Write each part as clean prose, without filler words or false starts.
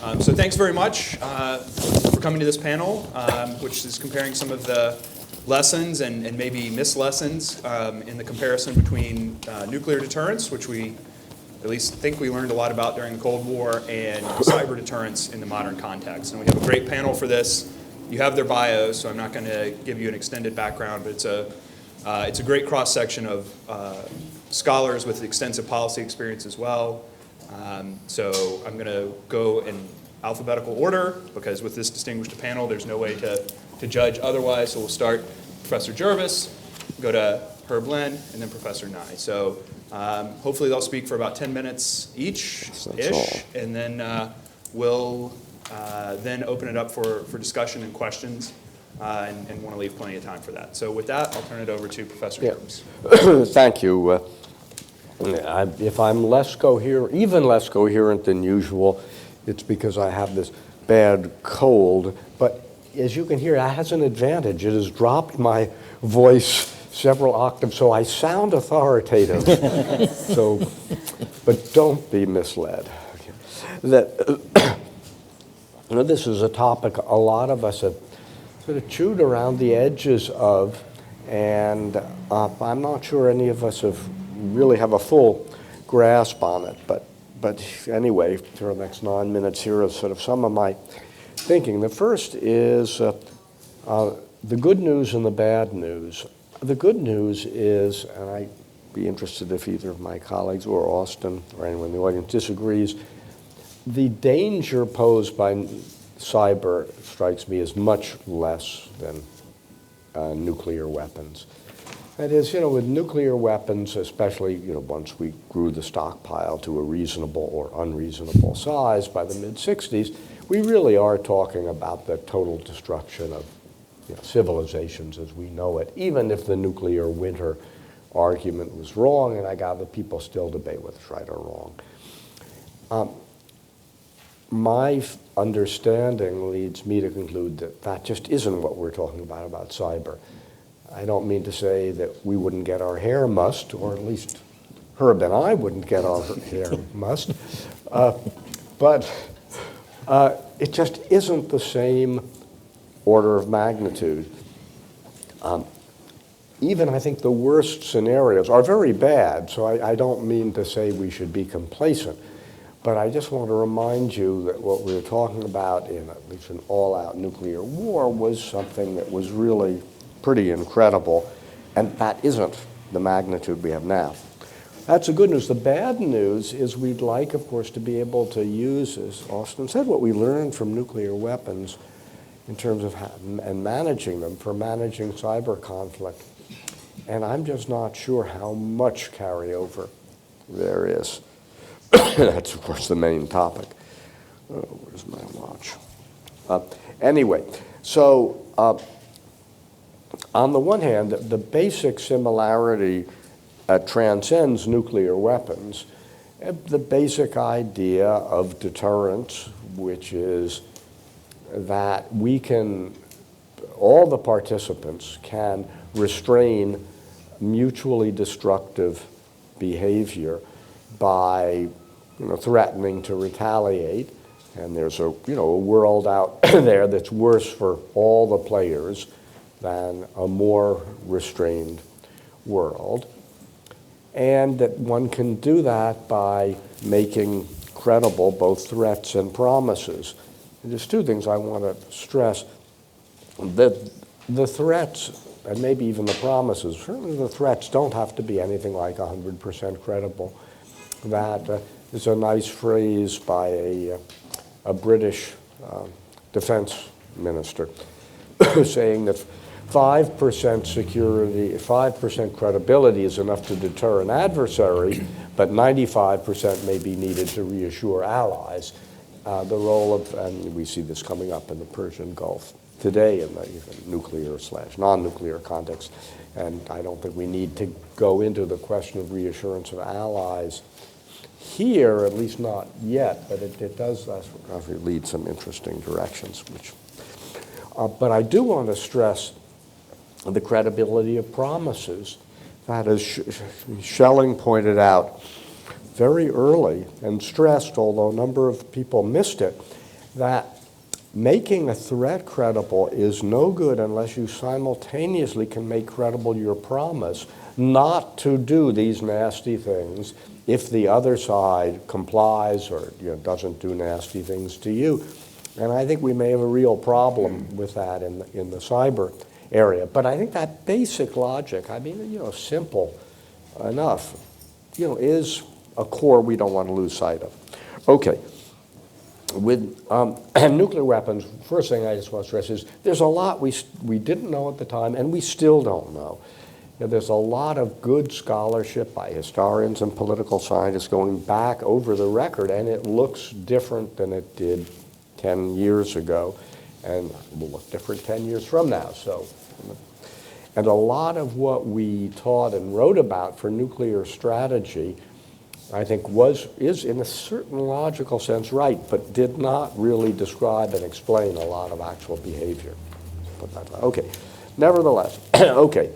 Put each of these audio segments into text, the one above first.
So thanks very much for coming to this panel, which is comparing some of the lessons and maybe missed lessons in the comparison between nuclear deterrence, which we at least think we learned a lot about during the Cold War, and cyber deterrence in the modern context. And we have a great panel for this. You have their bios, so I'm not going to give you an extended background, but it's a great cross-section of scholars with extensive policy experience as well. So I'm going to go in alphabetical order, because with this distinguished panel, there's no way to judge otherwise. So we'll start Professor Jervis, go to Herb Lin, and then Professor Nye. So hopefully they'll speak for about 10 minutes each-ish, and then we'll then open it up for discussion and questions, and want to leave plenty of time for that. So with that, I'll turn it over to Professor Jervis. Thank you. If I'm even less coherent than usual, it's because I have this bad cold. But as you can hear, that has an advantage. It has dropped my voice several octaves, so I sound authoritative. But don't be misled. This is a topic a lot of us have sort of chewed around the edges of, and I'm not sure any of us really have a full grasp on it. But anyway, for the next 9 minutes here is sort of some of my thinking. The first is the good news and the bad news. The good news is, and I'd be interested if either of my colleagues or Austin or anyone in the audience disagrees, the danger posed by cyber strikes me as much less than nuclear weapons. That is, with nuclear weapons, especially, once we grew the stockpile to a reasonable or unreasonable size by the mid-60s, we really are talking about the total destruction of civilizations as we know it, even if the nuclear winter argument was wrong, and I gather people still debate whether it's right or wrong. My understanding leads me to conclude that that just isn't what we're talking about cyber. I don't mean to say that we wouldn't get our hair mussed, or at least Herb and I wouldn't get our hair mussed, but it just isn't the same order of magnitude. Even I think the worst scenarios are very bad, so I don't mean to say we should be complacent, but I just want to remind you that what we were talking about in at least an all-out nuclear war was something that was really pretty incredible, and that isn't the magnitude we have now. That's the good news. The bad news is we'd like, of course, to be able to use, as Austin said, what we learned from nuclear weapons in terms of and managing them for managing cyber conflict. And I'm just not sure how much carryover there is. That's, of course, the main topic. Oh, where's my watch? Anyway, so on the one hand, the basic similarity transcends nuclear weapons. The basic idea of deterrence, which is that all the participants can restrain mutually destructive behavior by threatening to retaliate, and there's a world out there that's worse for all the players than a more restrained world, and that one can do that by making credible both threats and promises. And there's two things I want to stress. The threats, and maybe even the promises, certainly the threats don't have to be anything like 100% credible. That is a nice phrase by a British defense minister saying that 5% security, 5% credibility is enough to deter an adversary, but 95% may be needed to reassure allies. The role of, and we see this coming up in the Persian Gulf today in the nuclear/non-nuclear context, and I don't think we need to go into the question of reassurance of allies here, at least not yet, but it does lead some interesting directions. But I do want to stress the credibility of promises. That, as Schelling pointed out very early and stressed, although a number of people missed it, that making a threat credible is no good unless you simultaneously can make credible your promise not to do these nasty things if the other side complies or doesn't do nasty things to you. And I think we may have a real problem with that in the cyber area. But I think that basic logic, I mean, simple enough, is a core we don't want to lose sight of. Okay. With nuclear weapons, first thing I just want to stress is there's a lot we didn't know at the time, and we still don't know. There's a lot of good scholarship by historians and political scientists going back over the record, and it looks different than it did 10 years ago, and will look different 10 years from now. So, and a lot of what we taught and wrote about for nuclear strategy, I think is in a certain logical sense right, but did not really describe and explain a lot of actual behavior. Put that way. Okay, nevertheless, okay,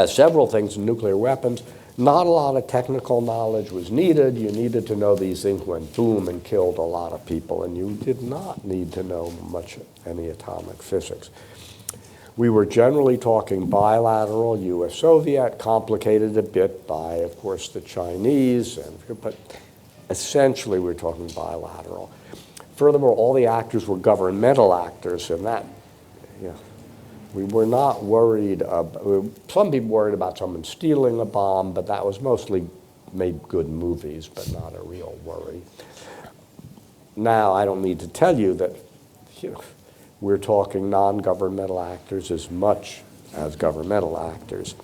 several things in nuclear weapons. Not a lot of technical knowledge was needed. You needed to know these things went boom and killed a lot of people, and you did not need to know much any atomic physics. We were generally talking bilateral, US-Soviet, complicated a bit by, of course, the Chinese, but essentially we're talking bilateral. Furthermore, all the actors were governmental actors, and that, we were not worried, some people worried about someone stealing a bomb, but that was mostly made good movies, but not a real worry. Now, I don't need to tell you that, we're talking non-governmental actors as much as governmental actors.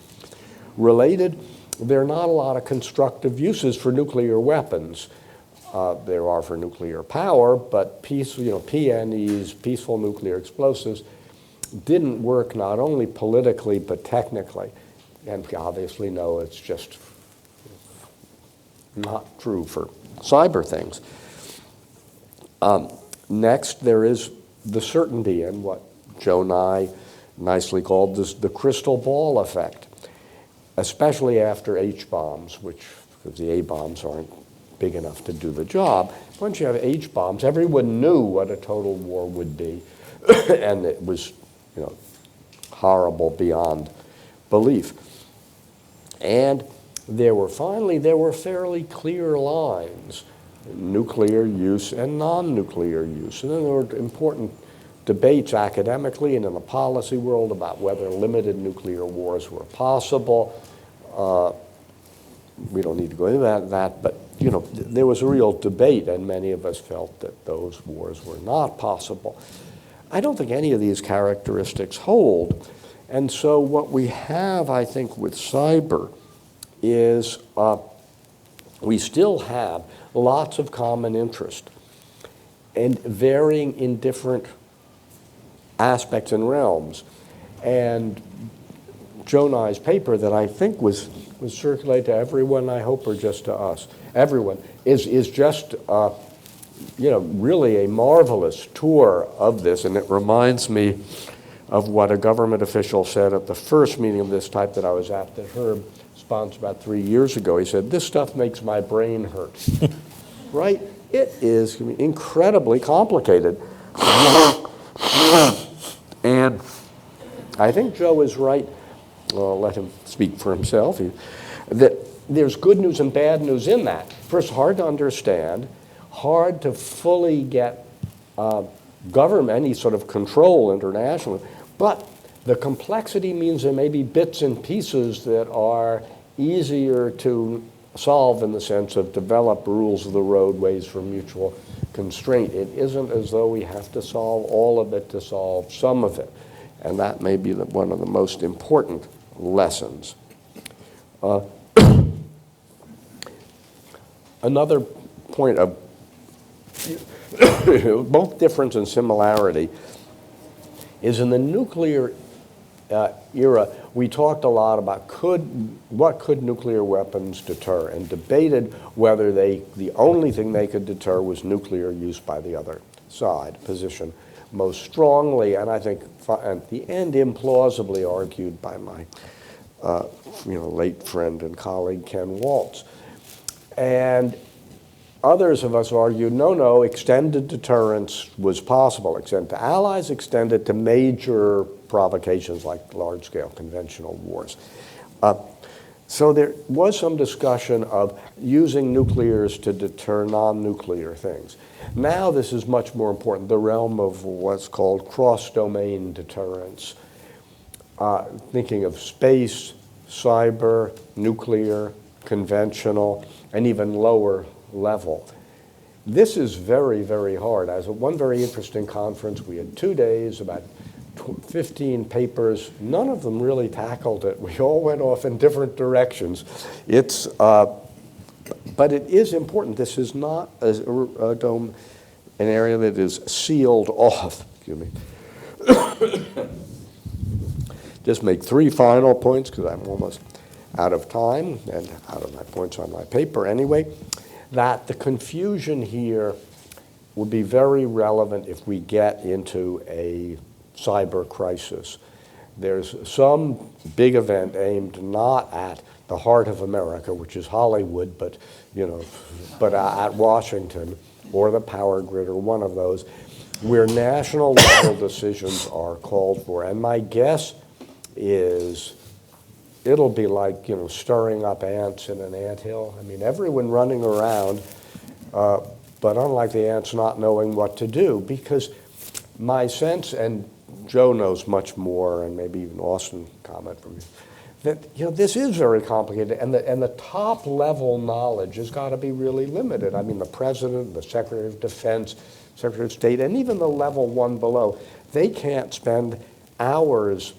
Related, there are not a lot of constructive uses for nuclear weapons. There are for nuclear power, but PNEs, peaceful nuclear explosives, didn't work not only politically but technically. And we obviously know it's just not true for cyber things. Next, there is the certainty and what Joe Nye nicely called the crystal ball effect, especially after H-bombs, which, because the A-bombs aren't big enough to do the job. Once you have H-bombs, everyone knew what a total war would be, and it was, horrible beyond belief. And there were fairly clear lines, nuclear use and non-nuclear use. And then there were important debates academically and in the policy world about whether limited nuclear wars were possible. We don't need to go into that, but there was a real debate, and many of us felt that those wars were not possible. I don't think any of these characteristics hold. And so what we have, I think, with cyber is we still have lots of common interest and varying in different aspects and realms. And Joe Nye's paper that I think was circulated to everyone, I hope, or just to us, everyone, is just really a marvelous tour of this, and it reminds me of what a government official said at the first meeting of this type that I was at that Herb sponsored about 3 years ago. He said, "This stuff makes my brain hurt." Right? It is incredibly complicated. And I think Joe is right. I'll let him speak for himself. That there's good news and bad news in that. First, hard to understand, hard to fully get government, any sort of control internationally. But the complexity means there may be bits and pieces that are easier to solve in the sense of develop rules of the roadways for mutual constraint. It isn't as though we have to solve all of it to solve some of it. And that may be one of the most important lessons. Another point of both difference and similarity is in the nuclear era, we talked a lot about what could nuclear weapons deter, and debated whether the only thing they could deter was nuclear use by the other side, position most strongly, and I think at the end implausibly argued by my late friend and colleague Ken Waltz. And Others of us argued, no, extended deterrence was possible. Extend to allies, extended to major provocations like large-scale conventional wars. So there was some discussion of using nuclears to deter non-nuclear things. Now this is much more important, the realm of what's called cross-domain deterrence. Thinking of space, cyber, nuclear, conventional, and even lower level. This is very, very hard. As at one very interesting conference, we had 2 days, about 15 papers. None of them really tackled it. We all went off in different directions. But it is important. This is not a dome, an area that is sealed off. Excuse me. Just make 3 final points because I'm almost out of time and out of my points on my paper anyway. That the confusion here would be very relevant if we get into a cyber crisis. There's some big event aimed not at the heart of America, which is Hollywood, but at Washington or the power grid or one of those, where national level decisions are called for. And my guess is it'll be like stirring up ants in an anthill. I mean, everyone running around, but unlike the ants, not knowing what to do, because my sense, and Joe knows much more, and maybe even Austin comment from you, that this is very complicated, and the top level knowledge has got to be really limited. I mean, the president, the secretary of defense, secretary of state, and even the level 1 below, they can't spend hours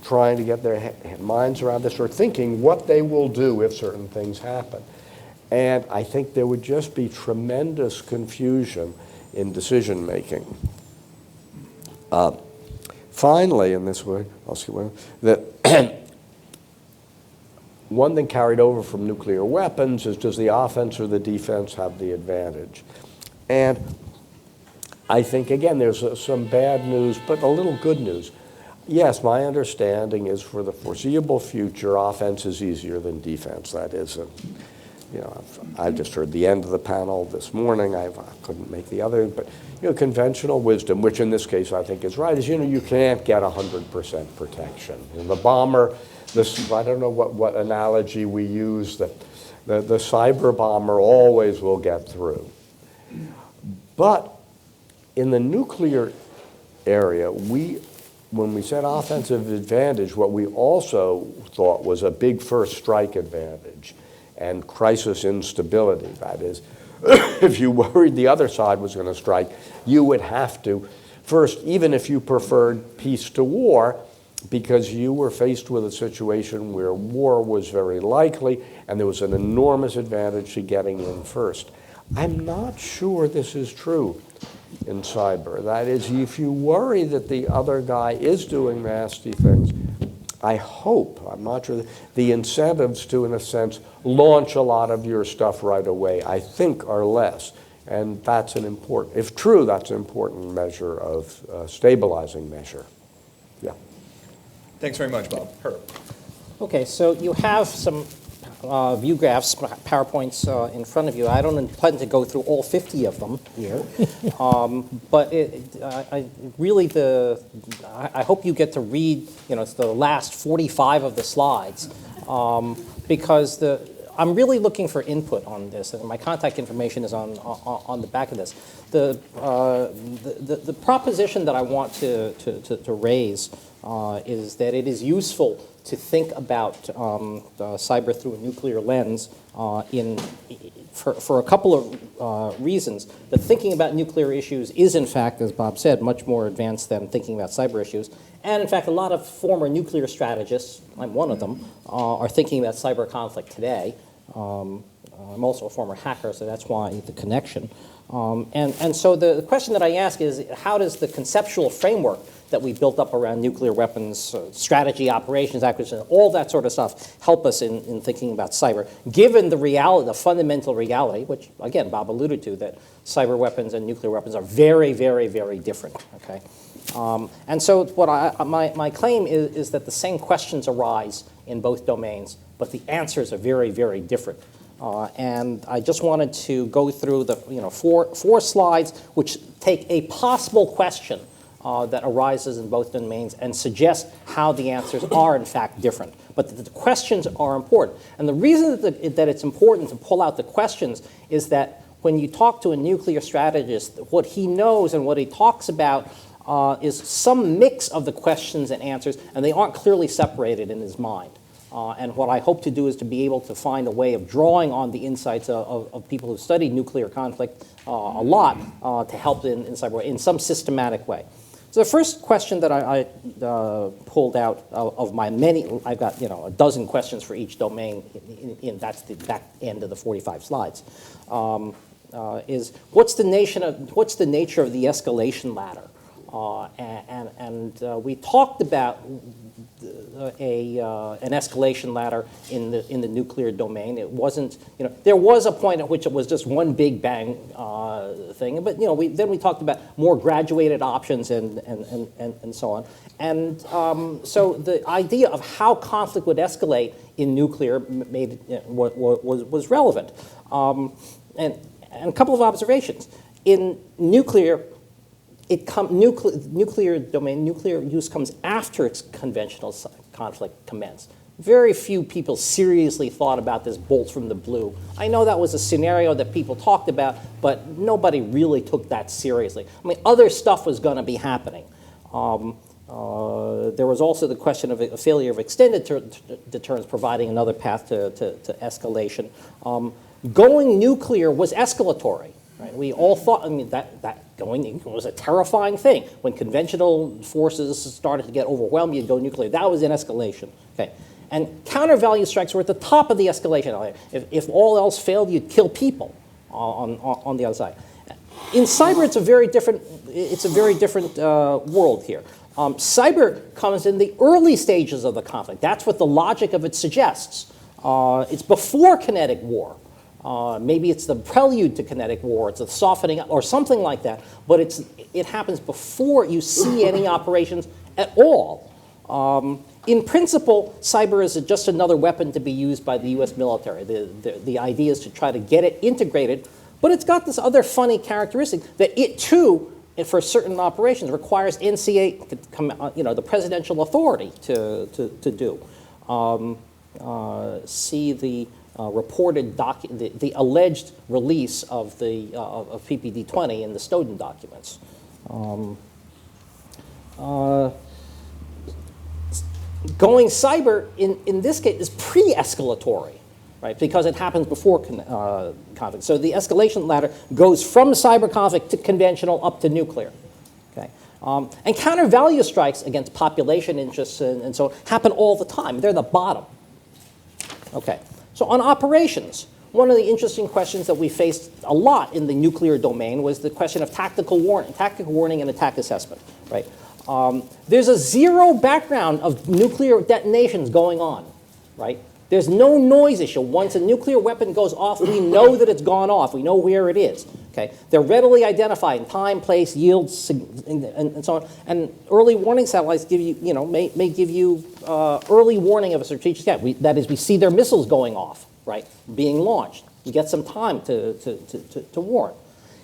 trying to get their minds around this or thinking what they will do if certain things happen. And I think there would just be tremendous confusion in decision making. Finally, in this way, I'll see that one thing carried over from nuclear weapons is, does the offense or the defense have the advantage? And I think, again, there's some bad news, but a little good news. Yes, my understanding is for the foreseeable future, offense is easier than defense. That is, I just heard the end of the panel this morning. I couldn't make the other, but conventional wisdom, which in this case I think is right, is you can't get 100% protection. The bomber, I don't know what analogy we use, that the cyber bomber always will get through. But in the nuclear area, when we said offensive advantage, what we also thought was a big first strike advantage and crisis instability. That is, if you worried the other side was going to strike, you would have to, first, even if you preferred peace to war, because you were faced with a situation where war was very likely and there was an enormous advantage to getting in first. I'm not sure this is true in cyber. That is, if you worry that the other guy is doing nasty things, I hope, I'm not sure, the incentives to, in a sense, launch a lot of your stuff right away, I think are less. And that's an important, if true, that's an important measure of stabilizing measure. Yeah. Thanks very much, Bob. Herb. Okay, so you have some view graphs, PowerPoints in front of you. I don't intend to go through all 50 of them here, but I hope you get to read, it's the last 45 of the slides, because I'm really looking for input on this, and my contact information is on the back of this. The proposition that I want to raise is that it is useful to think about cyber through a nuclear lens for a couple of reasons. That thinking about nuclear issues is, in fact, as Bob said, much more advanced than thinking about cyber issues. And in fact, a lot of former nuclear strategists, I'm one of them, are thinking about cyber conflict today. I'm also a former hacker, so that's why the connection. And so the question that I ask is, how does the conceptual framework that we built up around nuclear weapons, strategy, operations, acquisition, all that sort of stuff help us in thinking about cyber, given the reality, the fundamental reality, which, again, Bob alluded to, that cyber weapons and nuclear weapons are very, very, very different, okay? And so what my claim is that the same questions arise in both domains, but the answers are very, very different. And I just wanted to go through the four slides which take a possible question that arises in both domains and suggest how the answers are in fact different. But the questions are important. And the reason that it's important to pull out the questions is that when you talk to a nuclear strategist, what he knows and what he talks about is some mix of the questions and answers, and they aren't clearly separated in his mind. And what I hope to do is to be able to find a way of drawing on the insights of people who study nuclear conflict a lot to help in cyber in some systematic way. So the first question that I pulled out of my many, I've got a dozen questions for each domain, that's the back end of the 45 slides, is what's the nature of the escalation ladder? We talked about an escalation ladder in the nuclear domain. It wasn't, there was a point at which it was just one big bang thing, but then we talked about more graduated options and so on. And so the idea of how conflict would escalate in nuclear was relevant. And a couple of observations. In nuclear, nuclear domain, nuclear use comes after its conventional conflict commenced. Very few people seriously thought about this bolts from the blue. I know that was a scenario that people talked about, but nobody really took that seriously. I mean, other stuff was going to be happening. There was also the question of a failure of extended deterrence providing another path to escalation. Going nuclear was escalatory. Right? We all thought, that going was a terrifying thing. When conventional forces started to get overwhelmed, you'd go nuclear. That was an escalation. Okay. And counter-value strikes were at the top of the escalation. If all else failed, you'd kill people on the other side. In cyber, it's a very different world here. Cyber comes in the early stages of the conflict. That's what the logic of it suggests. It's before kinetic war. Maybe it's the prelude to kinetic war, it's a softening up, or something like that, but it happens before you see any operations at all. In principle, cyber is just another weapon to be used by the US military. The idea is to try to get it integrated, but it's got this other funny characteristic that it too, for certain operations, requires NCA, the presidential authority to do. See the reported the alleged release of PPD-20 in the Snowden documents. Going cyber in this case is pre-escalatory, right? Because it happens before conflict. So the escalation ladder goes from cyber conflict to conventional up to nuclear. Okay. And counter-value strikes against population interests and so on happen all the time. They're the bottom. Okay. So on operations, one of the interesting questions that we faced a lot in the nuclear domain was the question of tactical warning and attack assessment, right? There's a zero background of nuclear detonations going on, right? There's no noise issue. Once a nuclear weapon goes off, we know that it's gone off. We know where it is, okay? They're readily identified in time, place, yields, and so on. And early warning satellites give you, may give you early warning of a strategic attack. That is, we see their missiles going off, right, being launched. You get some time to warn.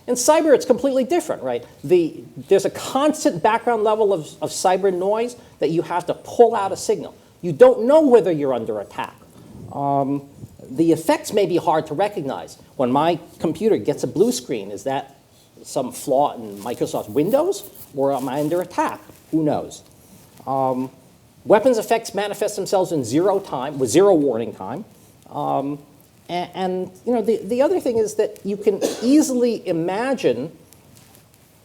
In cyber, it's completely different, right? There's a constant background level of cyber noise that you have to pull out a signal. You don't know whether you're under attack. The effects may be hard to recognize. When my computer gets a blue screen, is that some flaw in Microsoft Windows, or am I under attack? Who knows? Weapons effects manifest themselves in zero time, with zero warning time. The other thing is that you can easily imagine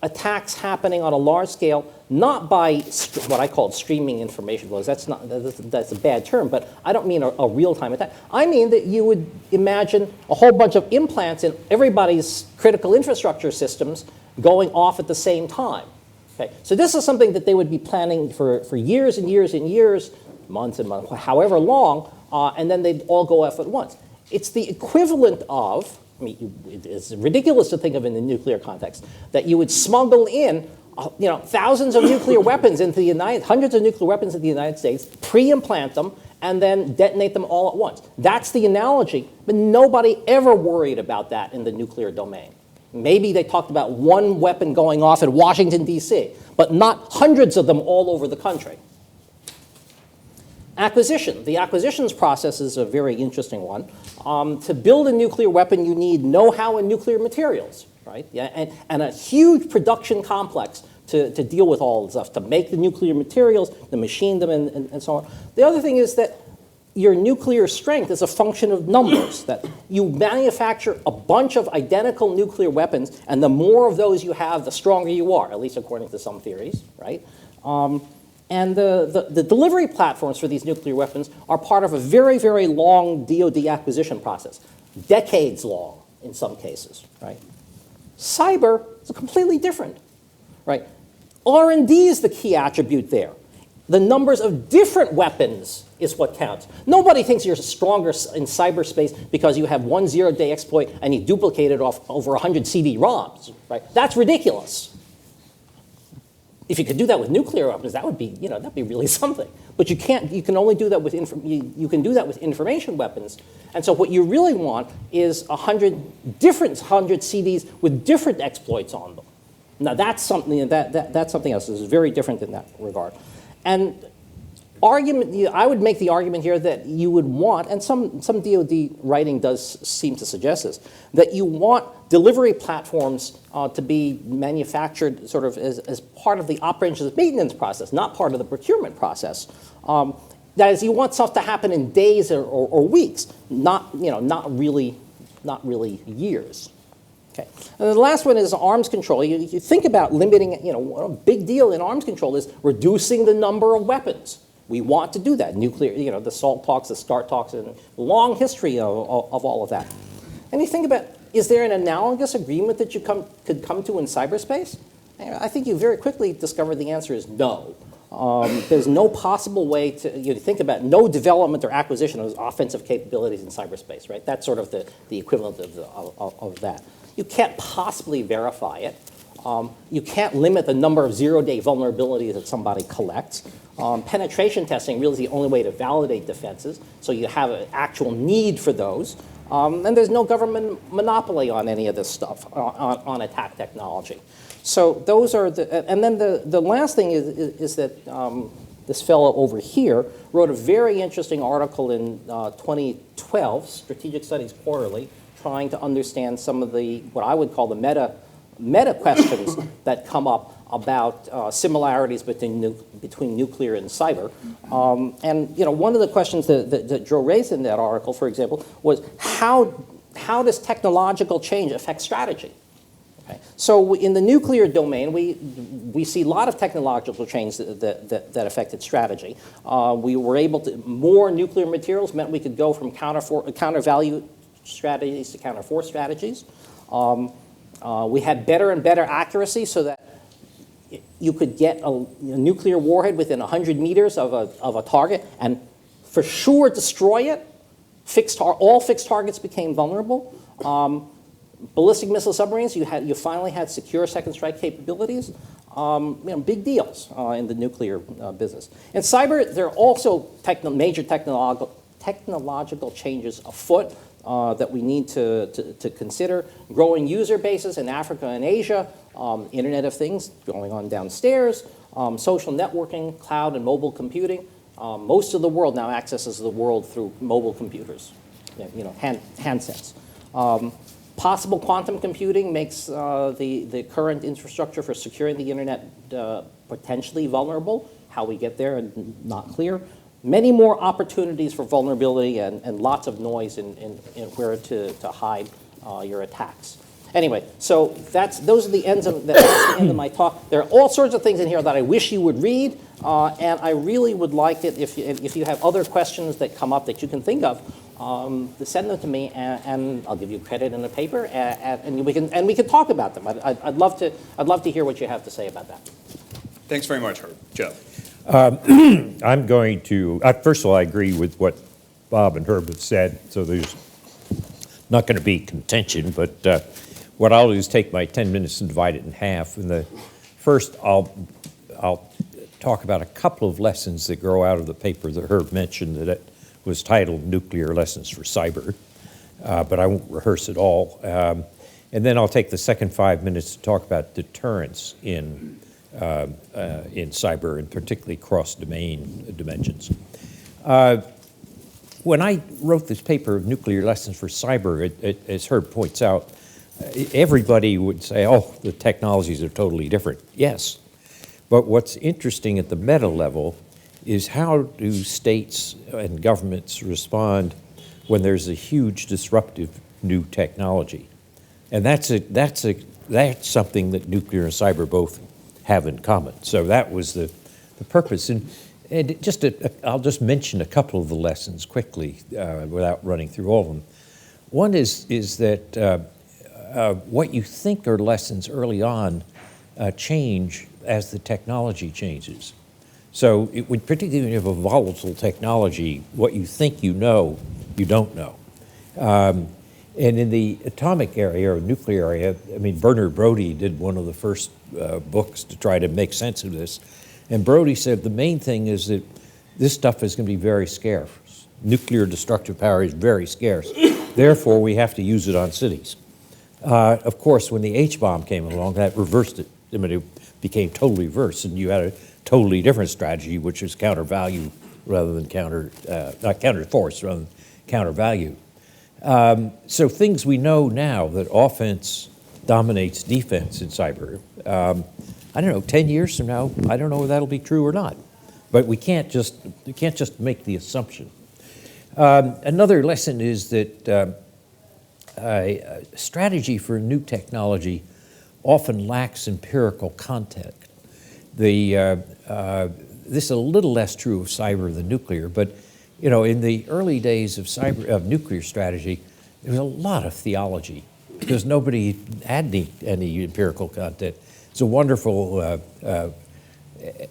attacks happening on a large scale, not by what I call streaming information flows. That's a bad term, but I don't mean a real-time attack. I mean that you would imagine a whole bunch of implants in everybody's critical infrastructure systems going off at the same time. Okay, so this is something that they would be planning for years and years and years, months and months, however long, and then they'd all go off at once. It's the equivalent of, it's ridiculous to think of in the nuclear context, that you would smuggle in thousands of nuclear weapons into hundreds of nuclear weapons in the United States, pre-implant them, and then detonate them all at once. That's the analogy, but nobody ever worried about that in the nuclear domain. Maybe they talked about one weapon going off in Washington, D.C., but not hundreds of them all over the country. Acquisition. The acquisitions process is a very interesting one. To build a nuclear weapon, you need know-how in nuclear materials, right? Yeah, and a huge production complex to deal with all this stuff, to make the nuclear materials, to machine them, and so on. The other thing is that your nuclear strength is a function of numbers, that you manufacture a bunch of identical nuclear weapons, and the more of those you have, the stronger you are, at least according to some theories, right? And the delivery platforms for these nuclear weapons are part of a very, very long DoD acquisition process, decades long in some cases, right? Cyber is completely different, right? R&D is the key attribute there. The numbers of different weapons is what counts. Nobody thinks you're stronger in cyberspace because you have one zero-day exploit and you duplicate it off over 100 CD-ROMs, right? That's ridiculous. If you could do that with nuclear weapons, that would be, that'd be really something. But you can't. You can only do that with you can do that with information weapons. And so what you really want is 100 CDs with different exploits on them. Now that's something that's something else. This is very different in that regard. And I would make the argument here that you would want, and some DoD writing does seem to suggest this, that you want delivery platforms to be manufactured sort of as part of the operations maintenance process, not part of the procurement process. That is, you want stuff to happen in days or weeks, not really years. Okay. And the last one is arms control. You think about limiting, a big deal in arms control is reducing the number of weapons. We want to do that. Nuclear, the SALT talks, the START talks, and long history of all of that. And you think about, is there an analogous agreement that you could come to in cyberspace? I think you very quickly discover the answer is no. There's no possible way to think about no development or acquisition of offensive capabilities in cyberspace, right? That's sort of the equivalent of that. You can't possibly verify it. You can't limit the number of zero-day vulnerabilities that somebody collects. Penetration testing really is the only way to validate defenses, so you have an actual need for those. And there's no government monopoly on any of this stuff, on attack technology. So those are and then the last thing is that this fellow over here wrote a very interesting article in 2012, Strategic Studies Quarterly, trying to understand some of what I would call the meta questions that come up about similarities between nuclear and cyber. And one of the questions that Joe raised in that article, for example, was how does technological change affect strategy? Okay. So in the nuclear domain, we see a lot of technological change that affected strategy. We were able to, more nuclear materials meant we could go from counter value strategies to counter force strategies. We had better and better accuracy so that you could get a nuclear warhead within 100 meters of a target and for sure destroy it. All fixed targets became vulnerable. Ballistic missile submarines, you finally had secure second strike capabilities. Big deals in the nuclear business. In cyber, there are also major technological changes afoot that we need to consider. Growing user bases in Africa and Asia, Internet of Things going on downstairs, social networking, cloud and mobile computing. Most of the world now accesses the world through mobile computers, handsets. Possible quantum computing makes the current infrastructure for securing the internet potentially vulnerable. How we get there, not clear. Many more opportunities for vulnerability and lots of noise in where to hide your attacks. Anyway, so those are the ends that's the end of my talk. There are all sorts of things in here that I wish you would read, and I really would like it if you have other questions that come up that you can think of, to send them to me, and I'll give you credit in the paper, and we can talk about them. I'd love to hear what you have to say about that. Thanks very much, Herb. Joe. I'm going to, first of all, I agree with what Bob and Herb have said, so there's not going to be contention, but what I'll do is take my 10 minutes and divide it in half. In the First, I'll talk about a couple of lessons that grow out of the paper that Herb mentioned that it was titled Nuclear Lessons for Cyber, but I won't rehearse it all. And then I'll take the second 5 minutes to talk about deterrence in cyber, and particularly cross-domain dimensions. When I wrote this paper, Nuclear Lessons for Cyber, as Herb points out, everybody would say, oh, the technologies are totally different. Yes, but what's interesting at the meta level is how do states and governments respond when there's a huge disruptive new technology? And that's something that nuclear and cyber both have in common. So that was the purpose. And I'll just mention a couple of the lessons quickly without running through all of them. One is that what you think are lessons early on change as the technology changes. So particularly when you have a volatile technology, what you think you know, you don't know. And in the atomic area or nuclear area, I mean, Bernard Brodie did one of the first books to try to make sense of this. And Brodie said the main thing is that this stuff is going to be very scarce. Nuclear destructive power is very scarce. Therefore, we have to use it on cities. Of course, when the H-bomb came along, that reversed it. I mean, it became totally reversed, and you had a totally different strategy, which is counter value rather than not counter force rather than counter value. So things we know now that offense dominates defense in cyber. I don't know, 10 years from now, I don't know if that'll be true or not. But we can't just make the assumption. Another lesson is that strategy for new technology often lacks empirical context. This is a little less true of cyber than nuclear, but in the early days of nuclear strategy, there was a lot of theology because nobody had any empirical content. It's a wonderful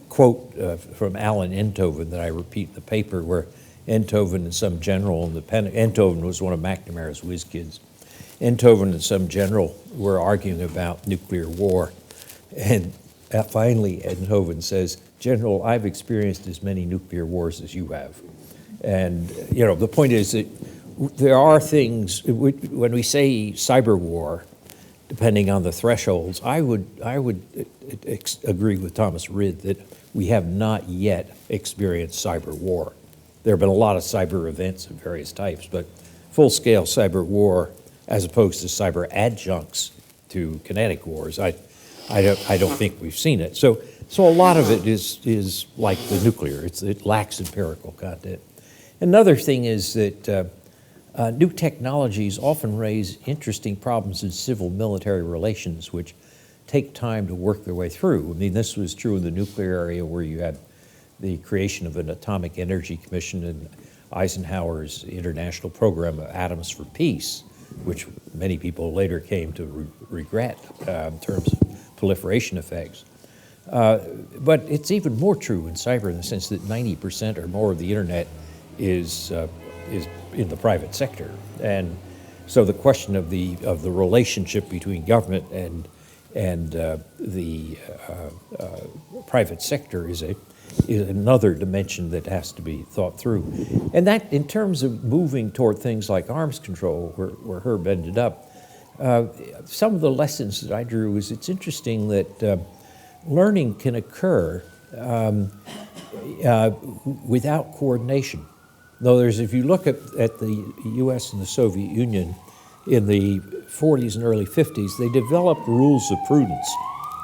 quote from Alan Enthoven that I repeat in the paper, where Enthoven and some general in the Enthoven was one of McNamara's whiz kids. Enthoven and some general were arguing about nuclear war, and finally Enthoven says, "General, I've experienced as many nuclear wars as you have." And the point is that there are things when we say cyber war, depending on the thresholds, I would agree with Thomas Rid that we have not yet experienced cyber war. There have been a lot of cyber events of various types, but full-scale cyber war, as opposed to cyber adjuncts to kinetic wars, I don't think we've seen it. So a lot of it is like the nuclear. It lacks empirical content. Another thing is that new technologies often raise interesting problems in civil-military relations, which take time to work their way through. I mean, this was true in the nuclear area, where you had the creation of an Atomic Energy Commission and Eisenhower's international program of Atoms for Peace, which many people later came to regret in terms of proliferation effects. But it's even more true in cyber in the sense that 90% or more of the internet is in the private sector, and so the question of the relationship between government and the private sector is another dimension that has to be thought through, and that in terms of moving toward things like arms control, where Herb ended up. Some of the lessons that I drew is it's interesting that learning can occur without coordination. In other words, if you look at the U.S. and the Soviet Union in the 40s and early 50s, they developed rules of prudence.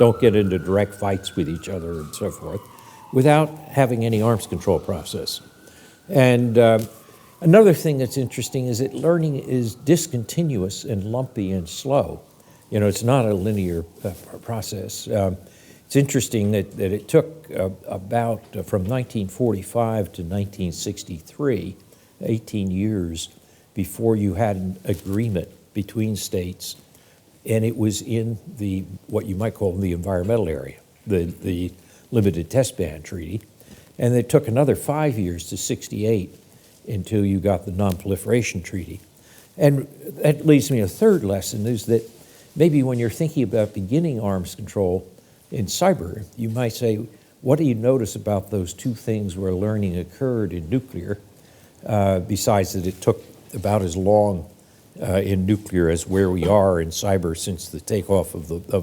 Don't get into direct fights with each other and so forth, without having any arms control process. And another thing that's interesting is that learning is discontinuous and lumpy and slow. It's not a linear process. It's interesting that it took about from 1945 to 1963, 18 years, before you had an agreement between states, and it was in what you might call the environmental area, the Limited Test Ban Treaty, and it took another 5 years to 68 until you got the Non-Proliferation Treaty. And that leads me to a third lesson, is that maybe when you're thinking about beginning arms control, In cyber, you might say, what do you notice about those two things where learning occurred in nuclear, besides that it took about as long in nuclear as where we are in cyber since the takeoff of the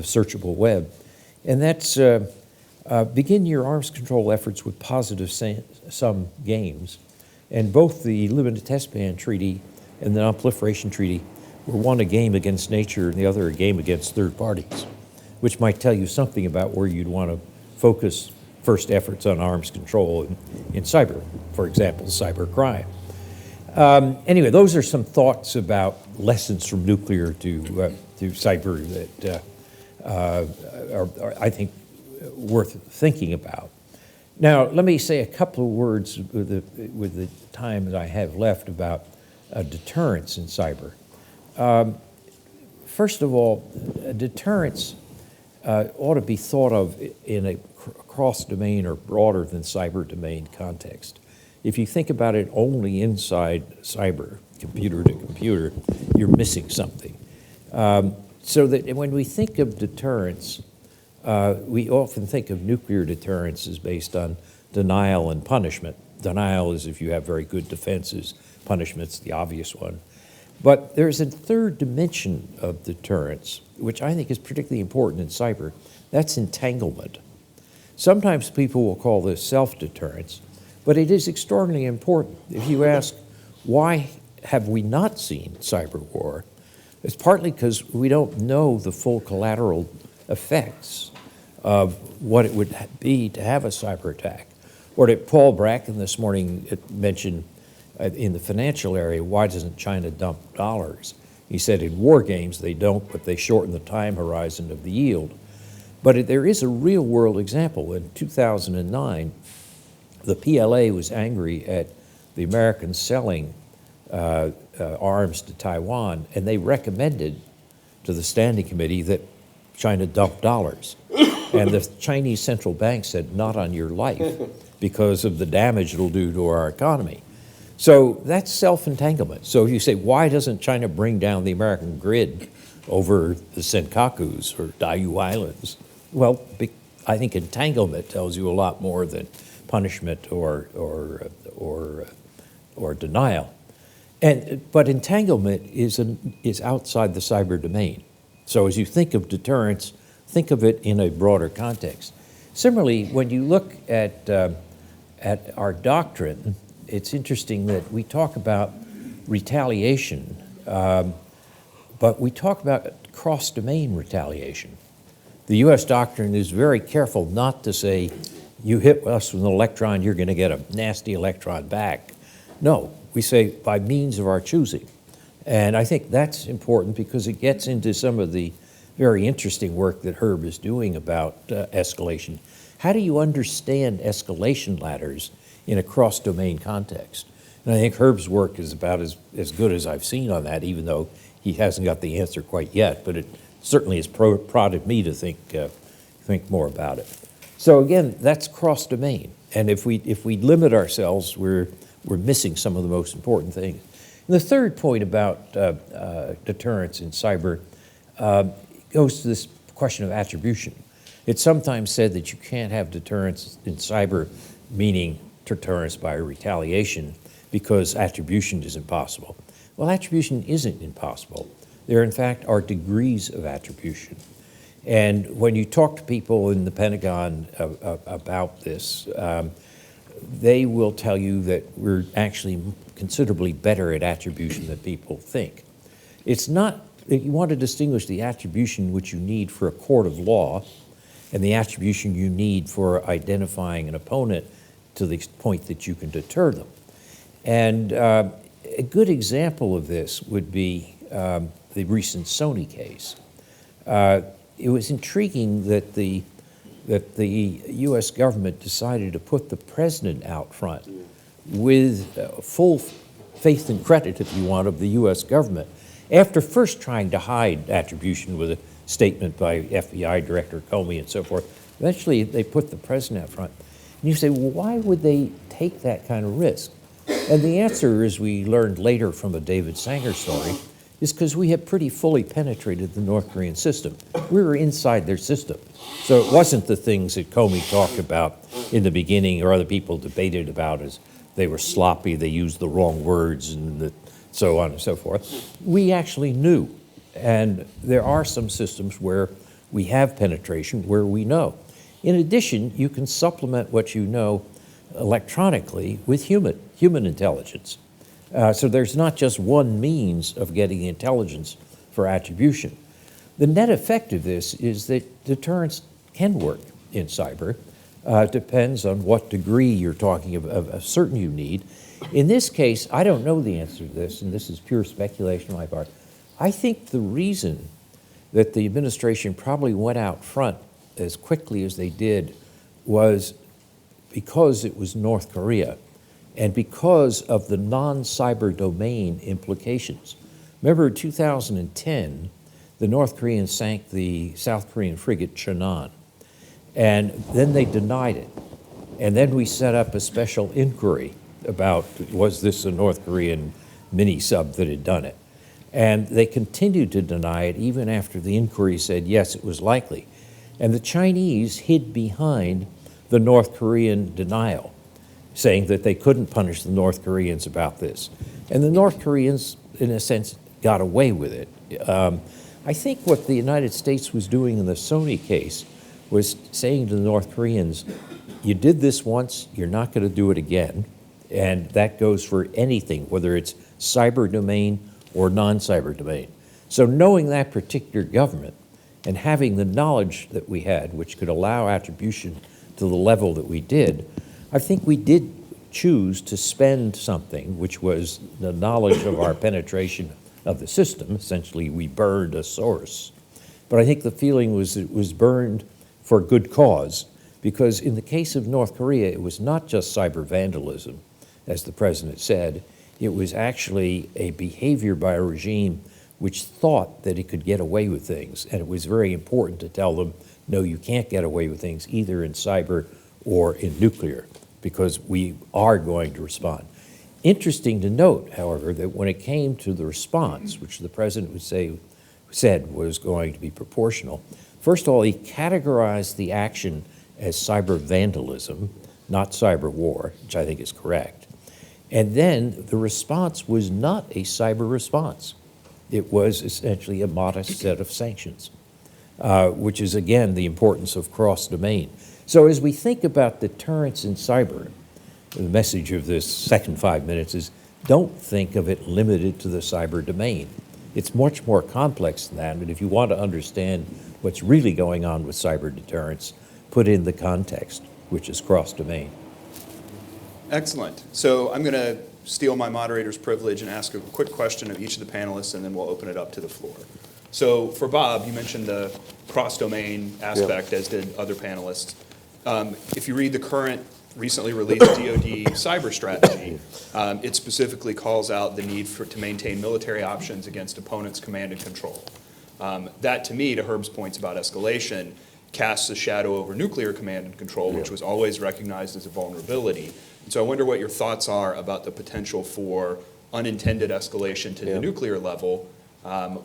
searchable web? And that's begin your arms control efforts with positive sum games. And both the Limited Test Ban Treaty and the Non-Proliferation Treaty were one a game against nature and the other a game against third parties, which might tell you something about where you'd want to focus first efforts on arms control in cyber, for example, cyber crime. Anyway, those are some thoughts about lessons from nuclear to cyber that are, I think, worth thinking about. Now, let me say a couple of words with the time that I have left about deterrence in cyber. First of all, deterrence ought to be thought of in a cross-domain or broader than cyber domain context. If you think about it only inside cyber, computer to computer, you're missing something. So that when we think of deterrence, we often think of nuclear deterrence as based on denial and punishment. Denial is if you have very good defenses, punishment's the obvious one. But there's a third dimension of deterrence, which I think is particularly important in cyber. That's entanglement. Sometimes people will call this self-deterrence, but it is extraordinarily important. If you ask, why have we not seen cyber war? It's partly because we don't know the full collateral effects of what it would be to have a cyber attack. Or that Paul Bracken this morning mentioned in the financial area, why doesn't China dump dollars? He said in war games they don't, but they shorten the time horizon of the yield. But there is a real world example. In 2009, the PLA was angry at the Americans selling arms to Taiwan, and they recommended to the Standing Committee that China dump dollars. And the Chinese central bank said, not on your life, because of the damage it'll do to our economy. So that's self-entanglement. So you say, why doesn't China bring down the American grid over the Senkakus or Diaoyu Islands? Well, I think entanglement tells you a lot more than punishment or denial. But entanglement is outside the cyber domain. So as you think of deterrence, think of it in a broader context. Similarly, when you look at our doctrine, it's interesting that we talk about retaliation, but we talk about cross-domain retaliation. The U.S. doctrine is very careful not to say, you hit us with an electron, you're going to get a nasty electron back. No, we say by means of our choosing. And I think that's important because it gets into some of the very interesting work that Herb is doing about escalation. How do you understand escalation ladders in a cross-domain context? And I think Herb's work is about as good as I've seen on that, even though he hasn't got the answer quite yet, but it certainly has prodded me to think more about it. So again, that's cross-domain. And if we limit ourselves, we're missing some of the most important things. And the third point about deterrence in cyber goes to this question of attribution. It's sometimes said that you can't have deterrence in cyber, meaning deterrence by retaliation, because attribution is impossible. Well, attribution isn't impossible. There, in fact, are degrees of attribution. And when you talk to people in the Pentagon about this, they will tell you that we're actually considerably better at attribution than people think. It's not, you want to distinguish the attribution which you need for a court of law and the attribution you need for identifying an opponent to the point that you can deter them. And a good example of this would be the recent Sony case. It was intriguing that the U.S. government decided to put the president out front with full faith and credit, if you want, of the U.S. government, after first trying to hide attribution with a statement by FBI Director Comey and so forth. Eventually, they put the president out front. And you say, well, why would they take that kind of risk? And the answer, as we learned later from a David Sanger story, is because we had pretty fully penetrated the North Korean system. We were inside their system. So it wasn't the things that Comey talked about in the beginning or other people debated about as they were sloppy, they used the wrong words, and so on and so forth. We actually knew. And there are some systems where we have penetration, where we know. In addition, you can supplement what you know electronically with human intelligence. So there's not just one means of getting intelligence for attribution. The net effect of this is that deterrence can work in cyber. Depends on what degree you're talking of certain you need. In this case, I don't know the answer to this, and this is pure speculation on my part. I think the reason that the administration probably went out front as quickly as they did was because it was North Korea and because of the non-cyber domain implications. Remember, in 2010, the North Koreans sank the South Korean frigate Cheonan, and then they denied it. And then we set up a special inquiry about, was this a North Korean mini-sub that had done it? And they continued to deny it even after the inquiry said, yes, it was likely. And the Chinese hid behind the North Korean denial, saying that they couldn't punish the North Koreans about this. And the North Koreans, in a sense, got away with it. I think what the United States was doing in the Sony case was saying to the North Koreans, you did this once, you're not going to do it again. And that goes for anything, whether it's cyber domain or non-cyber domain. So knowing that particular government and having the knowledge that we had, which could allow attribution to the level that we did, I think we did choose to spend something, which was the knowledge of our penetration of the system. Essentially, we burned a source. But I think the feeling was it was burned for good cause, because in the case of North Korea, it was not just cyber vandalism, as the president said. It was actually a behavior by a regime which thought that it could get away with things. And it was very important to tell them, no, you can't get away with things either in cyber or in nuclear, because we are going to respond. Interesting to note, however, that when it came to the response, which the president said was going to be proportional, first of all, he categorized the action as cyber vandalism, not cyber war, which I think is correct. And then the response was not a cyber response. It was essentially a modest set of sanctions, which is, again, the importance of cross-domain. So as we think about deterrence in cyber, the message of this second 5 minutes is don't think of it limited to the cyber domain. It's much more complex than that, and if you want to understand what's really going on with cyber deterrence, put in the context, which is cross-domain. Excellent. So I'm going to steal my moderator's privilege and ask a quick question of each of the panelists, and then we'll open it up to the floor. So for Bob, you mentioned the cross-domain aspect, as did other panelists. If you read the current recently released DoD cyber strategy, it specifically calls out the need to maintain military options against opponents' command and control. That, to me, to Herb's points about escalation, casts a shadow over nuclear command and control, which was always recognized as a vulnerability. And so I wonder what your thoughts are about the potential for unintended escalation to the nuclear level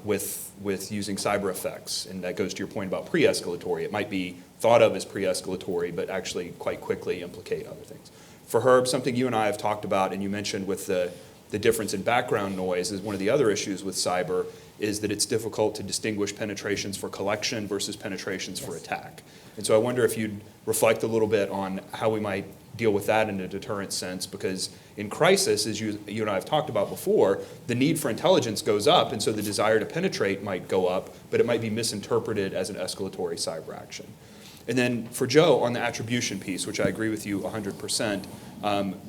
with using cyber effects. And that goes to your point about pre-escalatory. It might be thought of as pre-escalatory, but actually quite quickly implicate other things. For Herb, something you and I have talked about, and you mentioned with the difference in background noise, is one of the other issues with cyber is that it's difficult to distinguish penetrations for collection versus penetrations for attack. And so I wonder if you'd reflect a little bit on how we might deal with that in a deterrent sense, because in crisis, as you and I have talked about before, the need for intelligence goes up, and so the desire to penetrate might go up, but it might be misinterpreted as an escalatory cyber action. And then for Joe, on the attribution piece, which I agree with you 100%,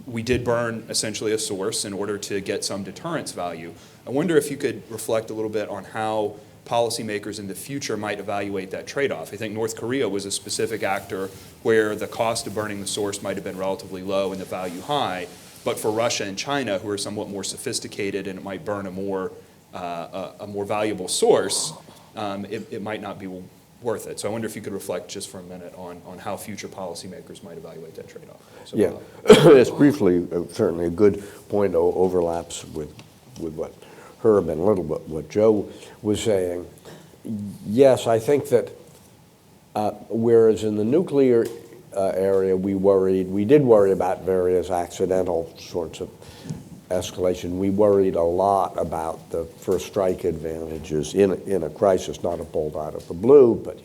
we did burn essentially a source in order to get some deterrence value. I wonder if you could reflect a little bit on how policymakers in the future might evaluate that trade-off. I think North Korea was a specific actor where the cost of burning the source might have been relatively low and the value high, but for Russia and China, who are somewhat more sophisticated and it might burn a more valuable source, it might not be worth it. So I wonder if you could reflect just for a minute on how future policymakers might evaluate that trade-off. So, it's briefly, certainly a good point overlaps with what Herb and a little bit what Joe was saying. Yes, I think that whereas in the nuclear area we did worry about various accidental sorts of escalation. We worried a lot about the first strike advantages in a crisis, not a bolt out of the blue, but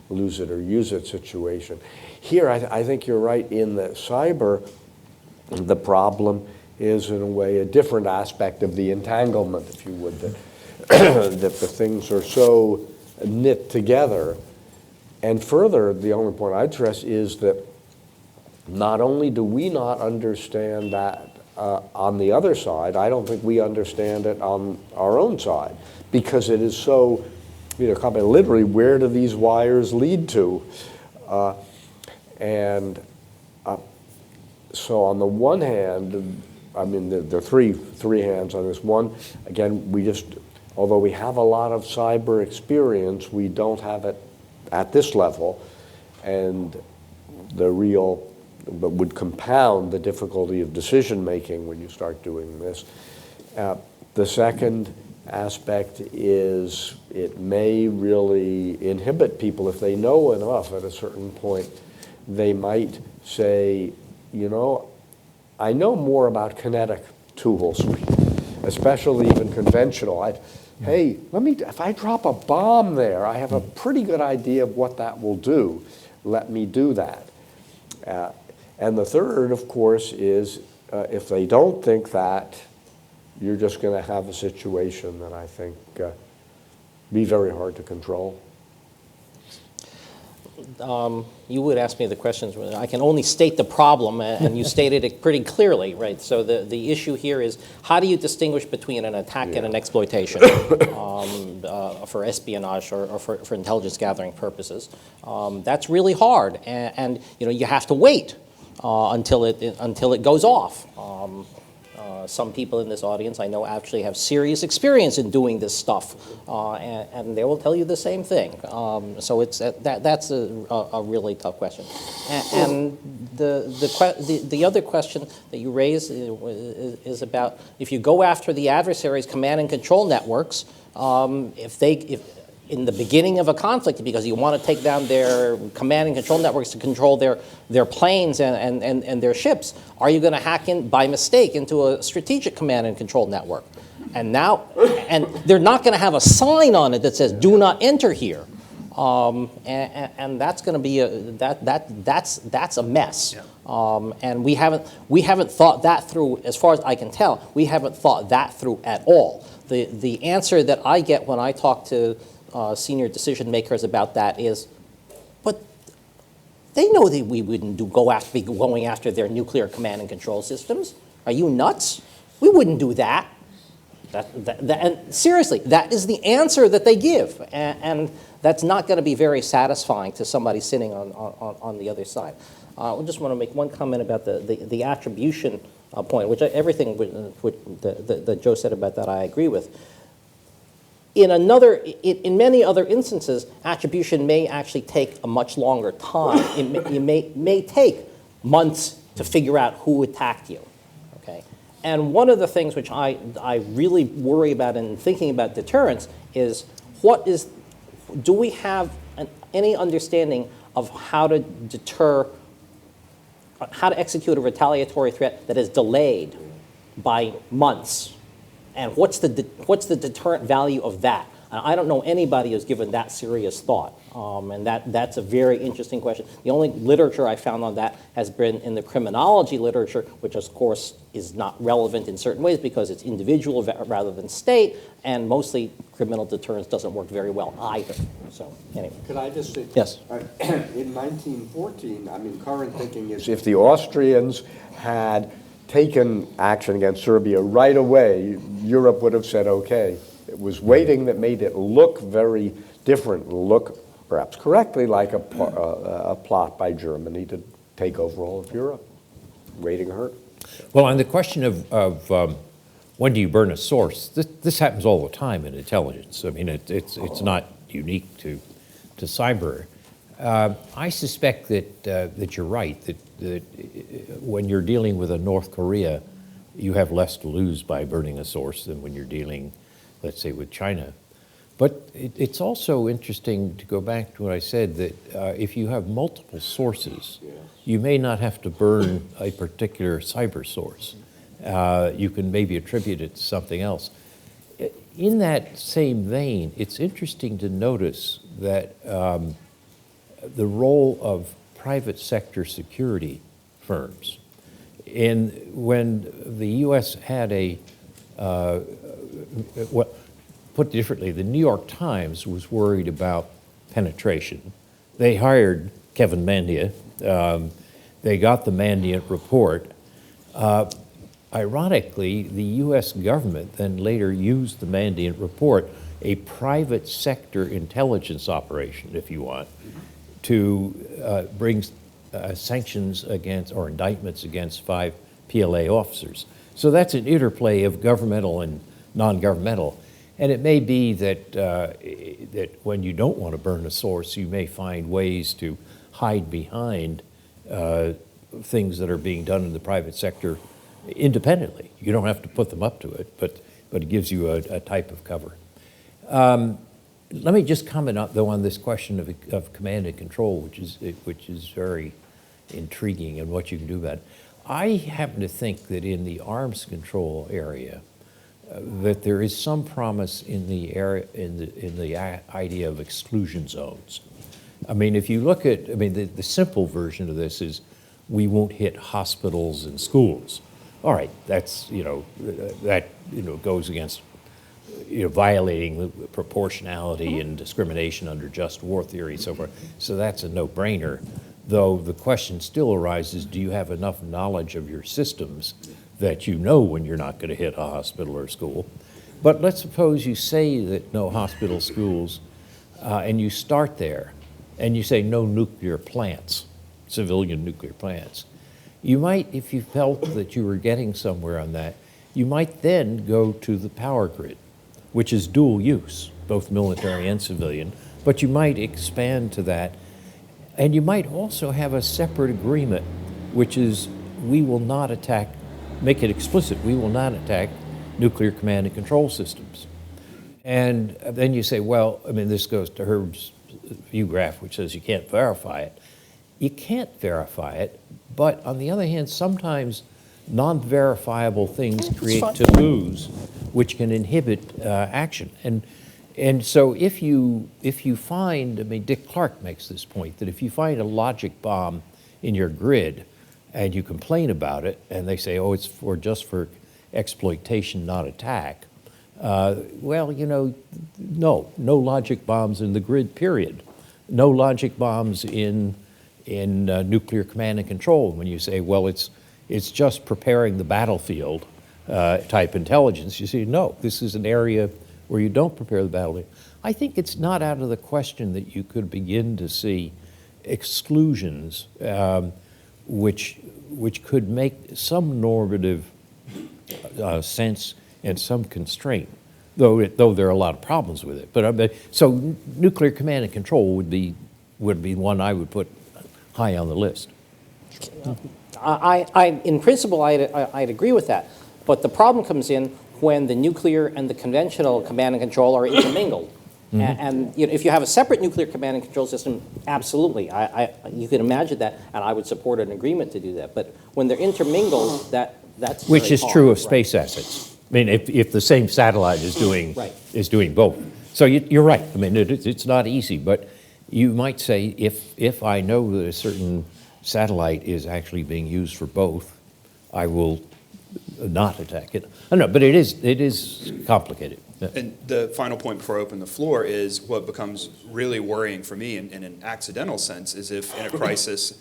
lose it or use it situation. Here, I think you're right in that cyber, the problem is in a way a different aspect of the entanglement, if you would, that, that the things are so knit together. And further, the only point I'd stress is that not only do we not understand that on the other side, I don't think we understand it on our own side, because it is so, literally, where do these wires lead to? So on the one hand, I mean, there are three hands on this. One, again, although we have a lot of cyber experience, we don't have it at this level, and but would compound the difficulty of decision making when you start doing this. The second aspect is it may really inhibit people if they know enough at a certain point. They might say, I know more about kinetic tools, especially even conventional. Hey, if I drop a bomb there, I have a pretty good idea of what that will do. Let me do that. And the third, of course, is if they don't think that, you're just going to have a situation that I think be very hard to control. You would ask me the questions. I can only state the problem, and you stated it pretty clearly, right? So the issue here is, how do you distinguish between an attack and an exploitation for espionage or for intelligence gathering purposes? That's really hard, and you have to wait until it goes off. Some people in this audience I know actually have serious experience in doing this stuff, and they will tell you the same thing. So that's a really tough question. And the other question that you raise is about, if you go after the adversary's command and control networks, if in the beginning of a conflict, because you want to take down their command and control networks to control their planes and their ships, are you going to hack in by mistake into a strategic command and control network? And they're not going to have a sign on it that says "Do not enter here," and that's going to be that's a mess. Yeah. And we haven't thought that through, as far as I can tell. We haven't thought that through at all. The answer that I get when I talk to senior decision makers about that is, but they know that we wouldn't be going after their nuclear command and control systems. Are you nuts? We wouldn't do that. And seriously, that is the answer that they give, and that's not going to be very satisfying to somebody sitting on the other side. I just want to make one comment about the attribution point, which everything that Joe said about that I agree with. In many other instances, attribution may actually take a much longer time. It may take months to figure out who attacked you. Okay, and one of the things which I really worry about in thinking about deterrence is do we have any understanding of how to execute a retaliatory threat that is delayed by months? And what's the deterrent value of that? I don't know anybody who's given that serious thought, and that's a very interesting question. The only literature I found on that has been in the criminology literature, which of course is not relevant in certain ways because it's individual rather than state, and mostly criminal deterrence doesn't work very well either. So anyway. Could I just say? Yes. In 1914, current thinking is if the Austrians had taken action against Serbia right away, Europe would have said, okay. It was waiting that made it look very different, look perhaps correctly like a plot by Germany to take over all of Europe. Waiting hurt. Well, on the question of when do you burn a source, this happens all the time in intelligence. I mean, it's not unique to cyber. I suspect that you're right, that when you're dealing with a North Korea, you have less to lose by burning a source than when you're dealing let's say with China. But it's also interesting to go back to what I said, that if you have multiple sources, you may not have to burn a particular cyber source. You can maybe attribute it to something else. In that same vein, it's interesting to notice that the role of private sector security firms. And when the U.S. had put differently, the New York Times was worried about penetration. They hired Kevin Mandia. They got the Mandia report. Ironically, the U.S. government then later used the Mandia report, a private sector intelligence operation, if you want, to bring sanctions against or indictments against 5 PLA officers. So that's an interplay of governmental and non-governmental. And it may be that, that when you don't want to burn a source, you may find ways to hide behind things that are being done in the private sector independently. You don't have to put them up to it, but it gives you a type of cover. Let me just comment though on this question of command and control, which is very intriguing and what you can do about it. I happen to think that in the arms control area, that there is some promise in the idea of exclusion zones. I mean, if you look at, the simple version of this is we won't hit hospitals and schools. All right, that's, goes against, violating the proportionality and discrimination under just war theory and so forth. So that's a no-brainer. Though the question still arises, do you have enough knowledge of your systems that you know when you're not going to hit a hospital or school? But let's suppose you say that no hospital, schools, and you start there, and you say no nuclear plants, civilian nuclear plants. You might, if you felt that you were getting somewhere on that, you might then go to the power grid, which is dual use, both military and civilian, but you might expand to that. And you might also have a separate agreement, which is we will not attack, make it explicit, we will not attack nuclear command and control systems. And then you say, well, this goes to Herb's view graph, which says you can't verify it. You can't verify it, but on the other hand, sometimes non-verifiable things create taboos, which can inhibit action. And so if you find, Dick Clark makes this point, that if you find a logic bomb in your grid and you complain about it, and they say, oh, it's just for exploitation, not attack, well, no logic bombs in the grid, period. No logic bombs in nuclear command and control. When you say, well, it's just preparing the battlefield type intelligence, you say, no, this is an area where you don't prepare the battlefield. I think it's not out of the question that you could begin to see exclusions which could make some normative sense and some constraint, though there are a lot of problems with it. But so nuclear command and control would be one I would put high on the list. In principle, I'd agree with that. But the problem comes in when the nuclear and the conventional command and control are intermingled. Mm-hmm. And if you have a separate nuclear command and control system, absolutely, you can imagine that, and I would support an agreement to do that. But when they're intermingled, that's which very is hard, true of right? space assets. If the same satellite is doing Right. is doing both, so you're right. It's not easy, but you might say if I know that a certain satellite is actually being used for both, I will not attack it. I don't know, but it is complicated. And the final point before I open the floor is what becomes really worrying for me in an accidental sense is if in a crisis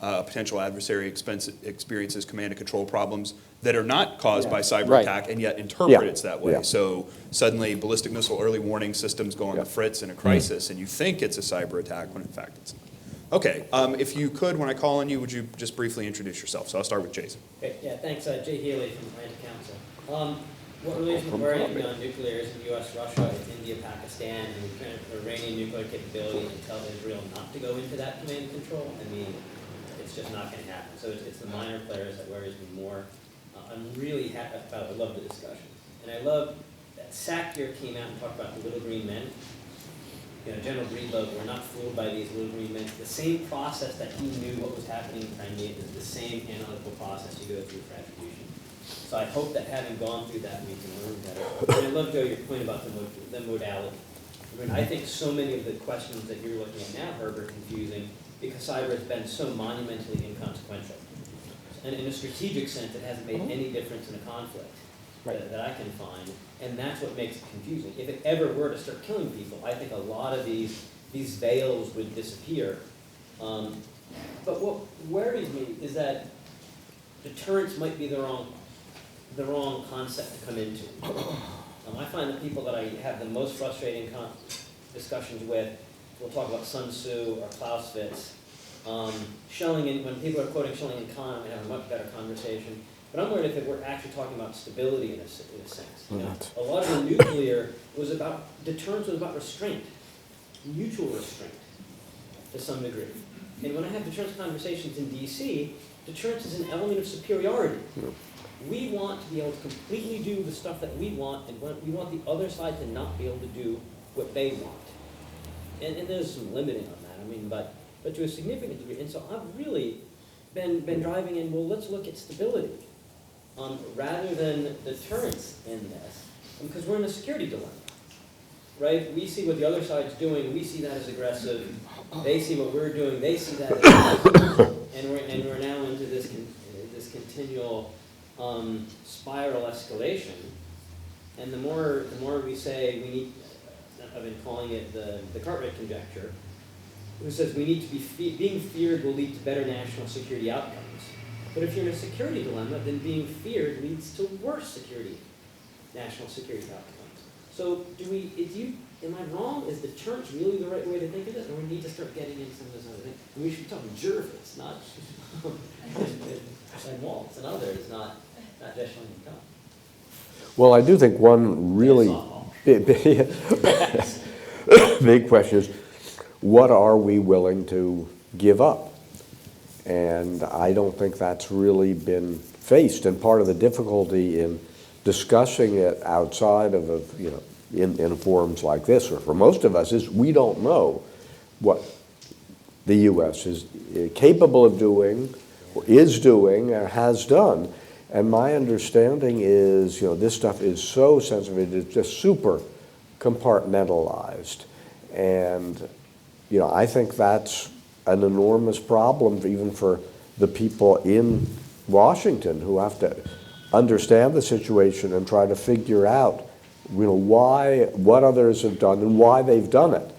a potential adversary experiences command and control problems that are not caused by cyber Right. attack and yet interpret it's that way. Yeah. So suddenly ballistic missile early warning systems go on the fritz in a crisis and you think it's a cyber attack when in fact it's not. Okay, if you could, when I call on you, would you just briefly introduce yourself? So I'll start with Jason. Okay, yeah, thanks. Jay Healy from Atlantic Council. What really is worrying beyond nuclear is in U.S., Russia, it's India, Pakistan, and kind of Iranian nuclear capability and tell Israel not to go into that command and control. It's just not going to happen. So it's the minor players that worries me more. I'm really happy about. I love the discussion, and I love Sackler came out and talked about the little green men. You know, General Breedlove, we're not fooled by these little green men. The same process that he knew what was happening in Crimea is the same analytical process you go through for attribution. So I hope that having gone through that, we can learn better. And I love, Joe, your point about the modality. I mean, I think so many of the questions that you're looking at now, Herb, are confusing because cyber has been so monumentally inconsequential. And in a strategic sense, it hasn't made any difference in a conflict that I can find, and that's what makes it confusing. If it ever were to start killing people, I think a lot of these veils would disappear. But what worries me is that deterrence might be the wrong concept to come into. I find the people that I have the most frustrating discussions with, we'll talk about Sun Tzu or Clausewitz. When people are quoting Schelling and Kahn, we have a much better conversation. But I'm worried if we're actually talking about stability in a sense. You know? A lot of the nuclear deterrence was about restraint, mutual restraint to some degree. And when I have deterrence conversations in DC, deterrence is an element of superiority. We want to be able to completely do the stuff that we want, and we want the other side to not be able to do what they want. And there's some limiting on that, I mean, but to a significant degree. And so I've really been driving in, well, let's look at stability rather than deterrence in this, because we're in a security dilemma, right? We see what the other side's doing, we see that as aggressive. They see what we're doing, they see that as aggressive. And we're now into this continual spiral escalation. And the more we say we need, I've been calling it the Cartwright conjecture, who says we need to be being feared will lead to better national security outcomes. But if you're in a security dilemma, then being feared leads to worse national security outcomes. So am I wrong? Is deterrence really the right way to think of this? Or we need to start getting into some of those other things? And we should be talking Jervis, not and Waltz and others, not just Schelling and Kahn. Well, I do think one really big question is, what are we willing to give up? And I don't think that's really been faced. And part of the difficulty in discussing it outside of in forums like this, or for most of us, is we don't know what the U.S. is capable of doing, or is doing, or has done. And my understanding is, this stuff is so sensitive, it's just super compartmentalized. And, I think that's an enormous problem even for the people in Washington who have to understand the situation and try to figure out, what others have done and why they've done it.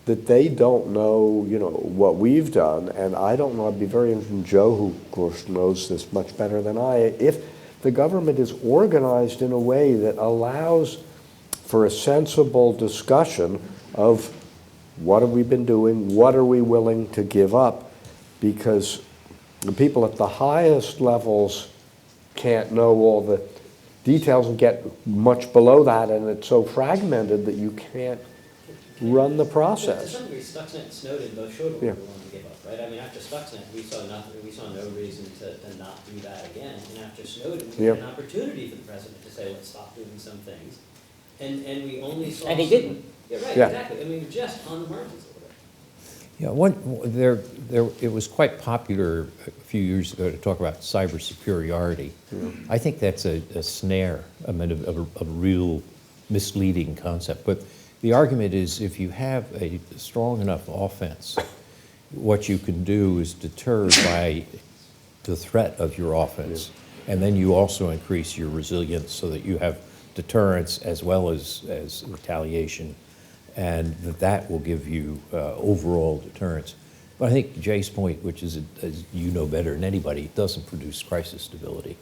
That they don't know, what we've done, and I don't know, I'd be very interested in Joe, who of course knows this much better than I, if the government is organized in a way that allows for a sensible discussion of what have we been doing, what are we willing to give up, because the people at the highest levels can't know all the details and get much below that, and it's so fragmented that you can't run the process. To some degree, Stuxnet and Snowden both showed what we were willing to give up, right? I mean, after Stuxnet, we saw nothing. We saw no reason to not do that again. And after Snowden, we had an opportunity for the president to say, let's stop doing some things. And we only saw... And he didn't. Yeah, right, Yeah. exactly. I mean, just on the margins a little bit. Yeah, it was quite popular a few years ago to talk about cyber superiority. I think that's a snare, a real misleading concept. But the argument is, if you have a strong enough offense, what you can do is deter by the threat of your offense. And then you also increase your resilience so that you have deterrence as well as retaliation, and that will give you overall deterrence. But I think Jay's point, which is, as you know better than anybody, it doesn't produce crisis stability.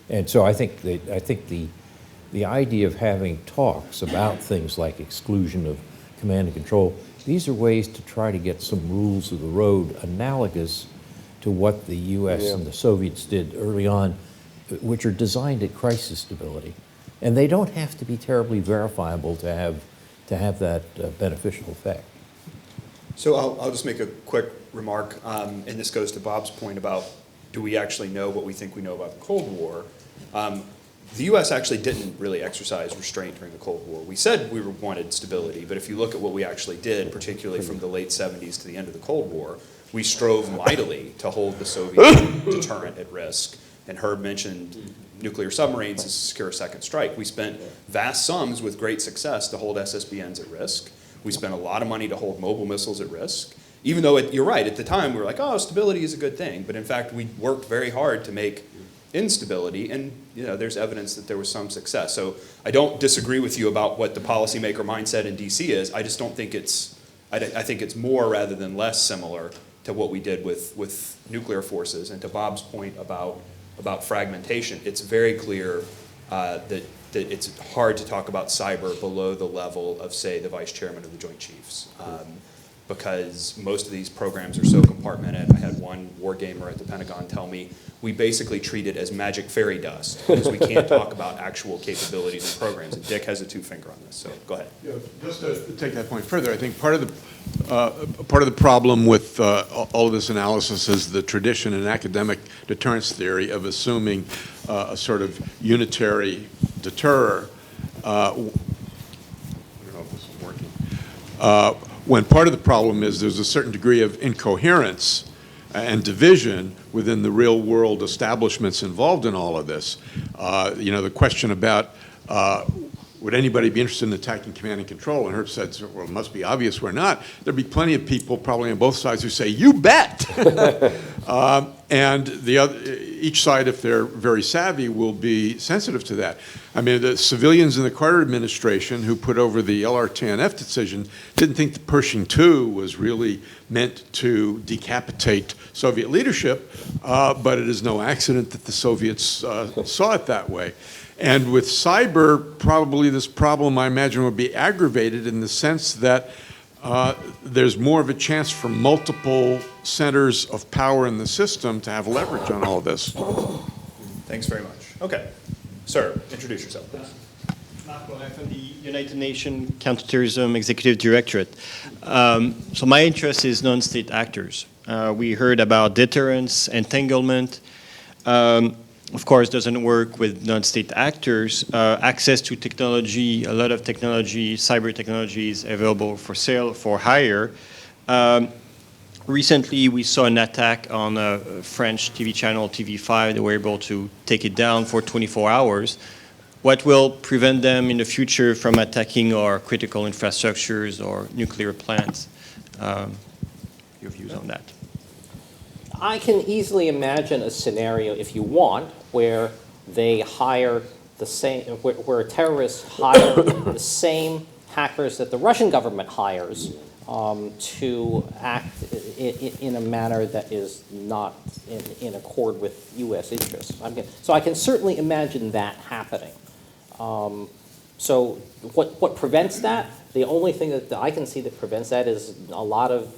And so I think the idea of having talks about things like exclusion of command and control, these are ways to try to get some rules of the road analogous to what the U.S. and the Soviets did early on, which are designed at crisis stability. And they don't have to be terribly verifiable to have that beneficial effect. So I'll just make a quick remark, and this goes to Bob's point about, do we actually know what we think we know about the Cold War? the U.S. actually didn't really exercise restraint during the Cold War. We said we wanted stability, but if you look at what we actually did, particularly from the late 70s to the end of the Cold War, we strove mightily to hold the Soviet deterrent at risk. And Herb mentioned nuclear submarines as a secure second strike. We spent vast sums with great success to hold SSBNs at risk. We spent a lot of money to hold mobile missiles at risk. Even though, you're right, at the time we were like, oh, stability is a good thing. But in fact, we worked very hard to make instability, and there's evidence that there was some success. So I don't disagree with you about what the policymaker mindset in DC is. I just don't think I think it's more rather than less similar to what we did with nuclear forces. And to Bob's point about fragmentation, it's very clear that it's hard to talk about cyber below the level of, say, the vice chairman of the Joint Chiefs. Because most of these programs are so compartmented. I had one war gamer at the Pentagon tell me, we basically treat it as magic fairy dust because we can't talk about actual capabilities and programs. And Dick has a two-finger on this, so go ahead. Yeah, just to take that point further, I think part of the problem with all of this analysis is the tradition in academic deterrence theory of assuming a sort of unitary deterror. I don't know if this is working. When part of the problem is there's a certain degree of incoherence and division within the real world establishments involved in all of this. The question about would anybody be interested in attacking command and control? And Herb said, well, it must be obvious we're not. There'd be plenty of people probably on both sides who say, you bet! And each side, if they're very savvy, will be sensitive to that. I mean, the civilians in the Carter administration who put over the LRTNF decision didn't think the Pershing II was really meant to decapitate Soviet leadership, but it is no accident that the Soviets saw it that way. And with cyber, probably this problem, I imagine, would be aggravated in the sense that there's more of a chance for multiple centers of power in the system to have leverage on all this. Thanks very much. Okay. Sir, introduce yourself, please. Mark Morin from the United Nations Counterterrorism Executive Directorate. So my interest is non-state actors. We heard about deterrence, entanglement. Of course, doesn't work with non-state actors. Access to technology, a lot of technology, cyber technology is available for sale, for hire. Recently, we saw an attack on a French TV channel, TV5. They were able to take it down for 24 hours. What will prevent them in the future from attacking our critical infrastructures or nuclear plants? Your views on that? I can easily imagine a scenario, if you want, where they hire the same, where terrorists hire the same hackers that the Russian government hires to act in a manner that is not in accord with U.S. interests. So I can certainly imagine that happening. So what prevents that? The only thing that I can see that prevents that is a lot of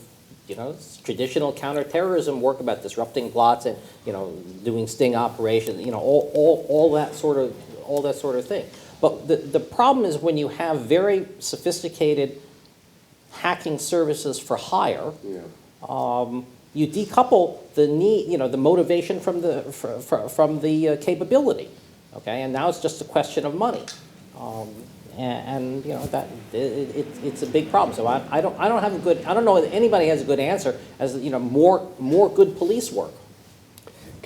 traditional counterterrorism work about disrupting plots and doing sting operations, all that sort of thing. But the problem is when you have very sophisticated hacking services for hire, you decouple the need, the motivation from the capability. Okay, and now it's just a question of money. And that it's a big problem. So I don't know if anybody has a good answer as more good police work.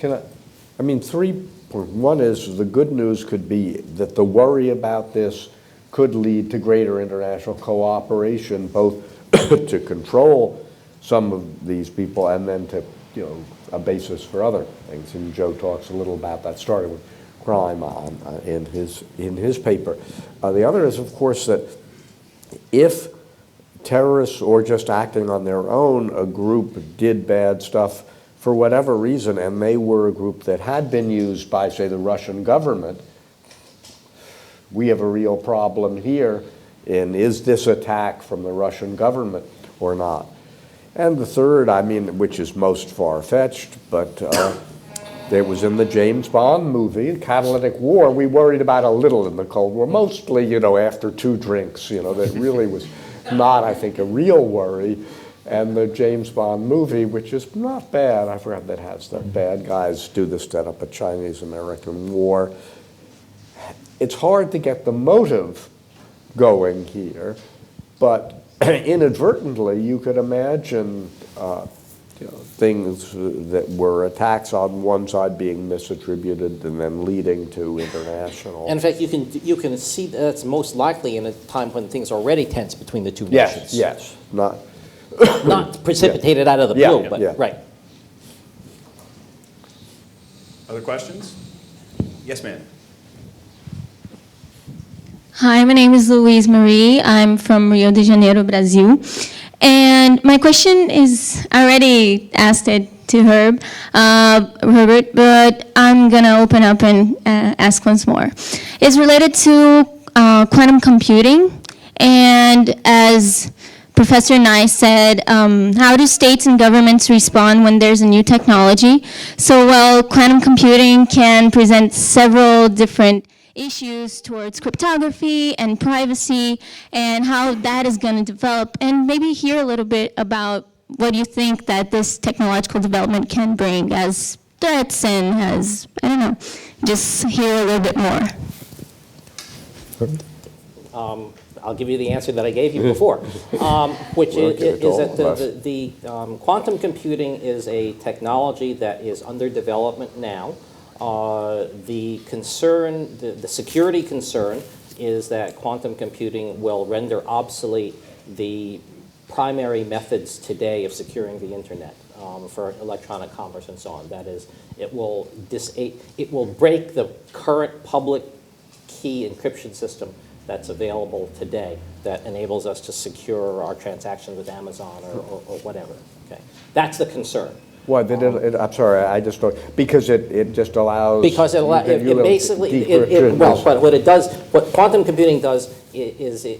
I mean, 3 points. One is the good news could be that the worry about this could lead to greater international cooperation, both to control some of these people and then to a basis for other things. And Joe talks a little about that, starting with crime in his paper. The other is, of course, that if terrorists or just acting on their own, a group did bad stuff for whatever reason, and they were a group that had been used by, say, the Russian government, we have a real problem here in is this attack from the Russian government or not? And the third, which is most far-fetched, but it was in the James Bond movie, Catalytic War. We worried about a little in the Cold War, mostly, after 2 drinks, that really was not, I think, a real worry. And the James Bond movie, which is not bad, I forgot that has the bad guys do this set up a Chinese-American war, it's hard to get the motive going here, but inadvertently, you could imagine things that were attacks on one side being misattributed and then leading to international. And in fact, you can see that's most likely in a time when things are already tense between the two Yes, nations. yes, not. Not precipitated out of the Yeah, blue, but, yeah. right. Other questions? Yes, ma'am. Hi, my name is Louise Marie. I'm from Rio de Janeiro, Brazil. And my question is, I already asked it to Herbert, but I'm going to open up and ask once more. It's related to quantum computing. And as Professor Nye said, how do states and governments respond when there's a new technology? So while quantum computing can present several different issues towards cryptography and privacy and how that is going to develop, and maybe hear a little bit about what you think that this technological development can bring as threats and as, I don't know, just hear a little bit more. I'll give you the answer that I gave you before, which We'll give it to is all that of us. the quantum computing is a technology that is under development now. The concern, the security concern, is that quantum computing will render obsolete the primary methods today of securing the internet for electronic commerce and so on. That is, it will break the current public key encryption system that's available today that enables us to secure our transactions with Amazon or whatever. Okay, that's the concern. Why, I'm sorry, I just don't, because it just allows. Because it basically, but what it does, what quantum computing does is it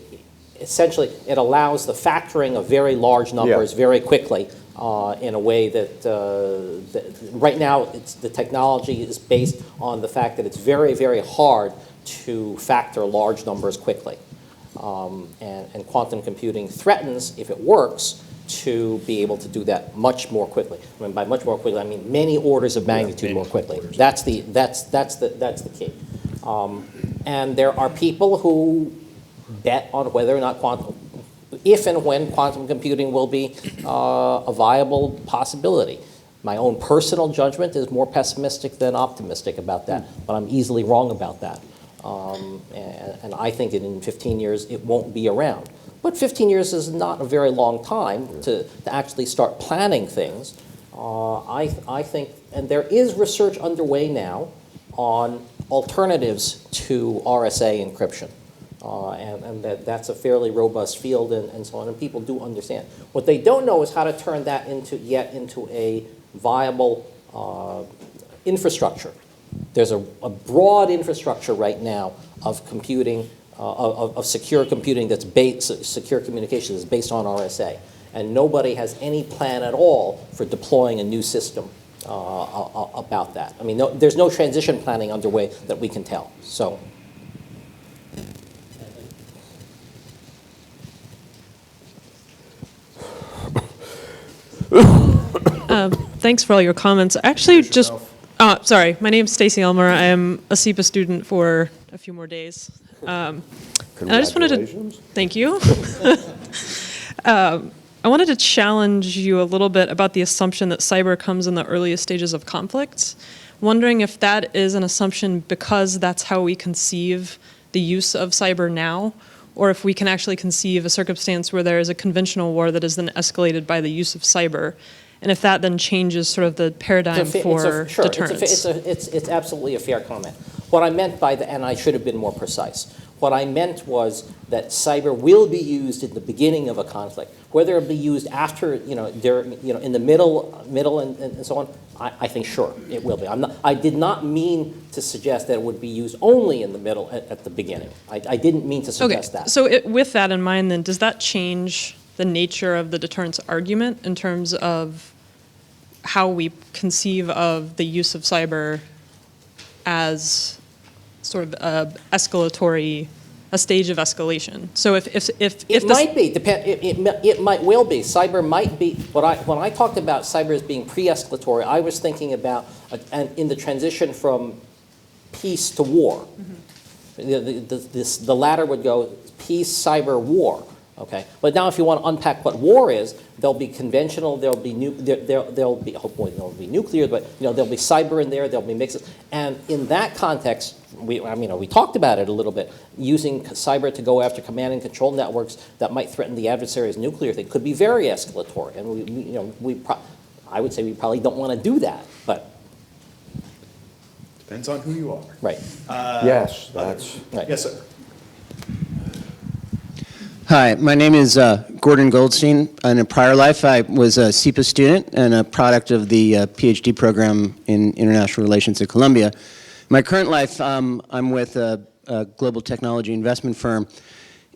essentially, it allows the factoring of very large numbers very quickly in a way that right now the technology is based on the fact that it's very, very hard to factor large numbers quickly. And quantum computing threatens, if it works, to be able to do that much more quickly. I mean, by much more quickly, I mean many orders of magnitude more quickly. That's the key. And there are people who bet on whether or not if and when quantum computing will be a viable possibility. My own personal judgment is more pessimistic than optimistic about that, but I'm easily wrong about that. And I think that in 15 years it won't be around. But 15 years is not a very long time to actually start planning things. I think, and there is research underway now on alternatives to RSA encryption. And that's a fairly robust field and so on, and people do understand. What they don't know is how to turn that into a viable infrastructure. There's a broad infrastructure right now of computing, of secure computing that's secure communication that's based on RSA. And nobody has any plan at all for deploying a new system about that. I mean, there's no transition planning underway that we can tell. So. Thanks for all your comments. Actually, just, sorry, my name's Stacey Elmer. I am a SEPA student for a few more days. And I just wanted to, thank you. I wanted to challenge you a little bit about the assumption that cyber comes in the earliest stages of conflicts. Wondering if that is an assumption because that's how we conceive the use of cyber now, or if we can actually conceive a circumstance where there is a conventional war that is then escalated by the use of cyber, and if that then changes sort of the paradigm for deterrence. It's absolutely a fair comment. What I meant by that, and I should have been more precise, what I meant was that cyber will be used at the beginning of a conflict. Whether it be used after, in the middle and so on, I think sure, it will be. I did not mean to suggest that it would be used only in the middle at the beginning. I didn't mean to suggest that. So with that in mind then, does that change the nature of the deterrence argument in terms of how we conceive of the use of cyber as sort of a stage of escalation? So if it might be, it might well be. Cyber might be, when I talked about cyber as being pre-escalatory, I was thinking about in the transition from peace to war. Mm-hmm. The latter would go peace, cyber, war. Okay, but now if you want to unpack what war is, there'll be conventional, there'll be hopefully there'll be nuclear, but there'll be cyber in there, there'll be mixes, and in that context, we talked about it a little bit. Using cyber to go after command and control networks that might threaten the adversary's nuclear thing could be very escalatory, and I would say we probably don't want to do that, but Depends on who you are. right. Yes, that's. Right. Yes, sir. Hi, my name is Gordon Goldstein. In a prior life, I was a CEPA student and a product of the PhD program in international relations at Columbia. In my current life, I'm with a global technology investment firm,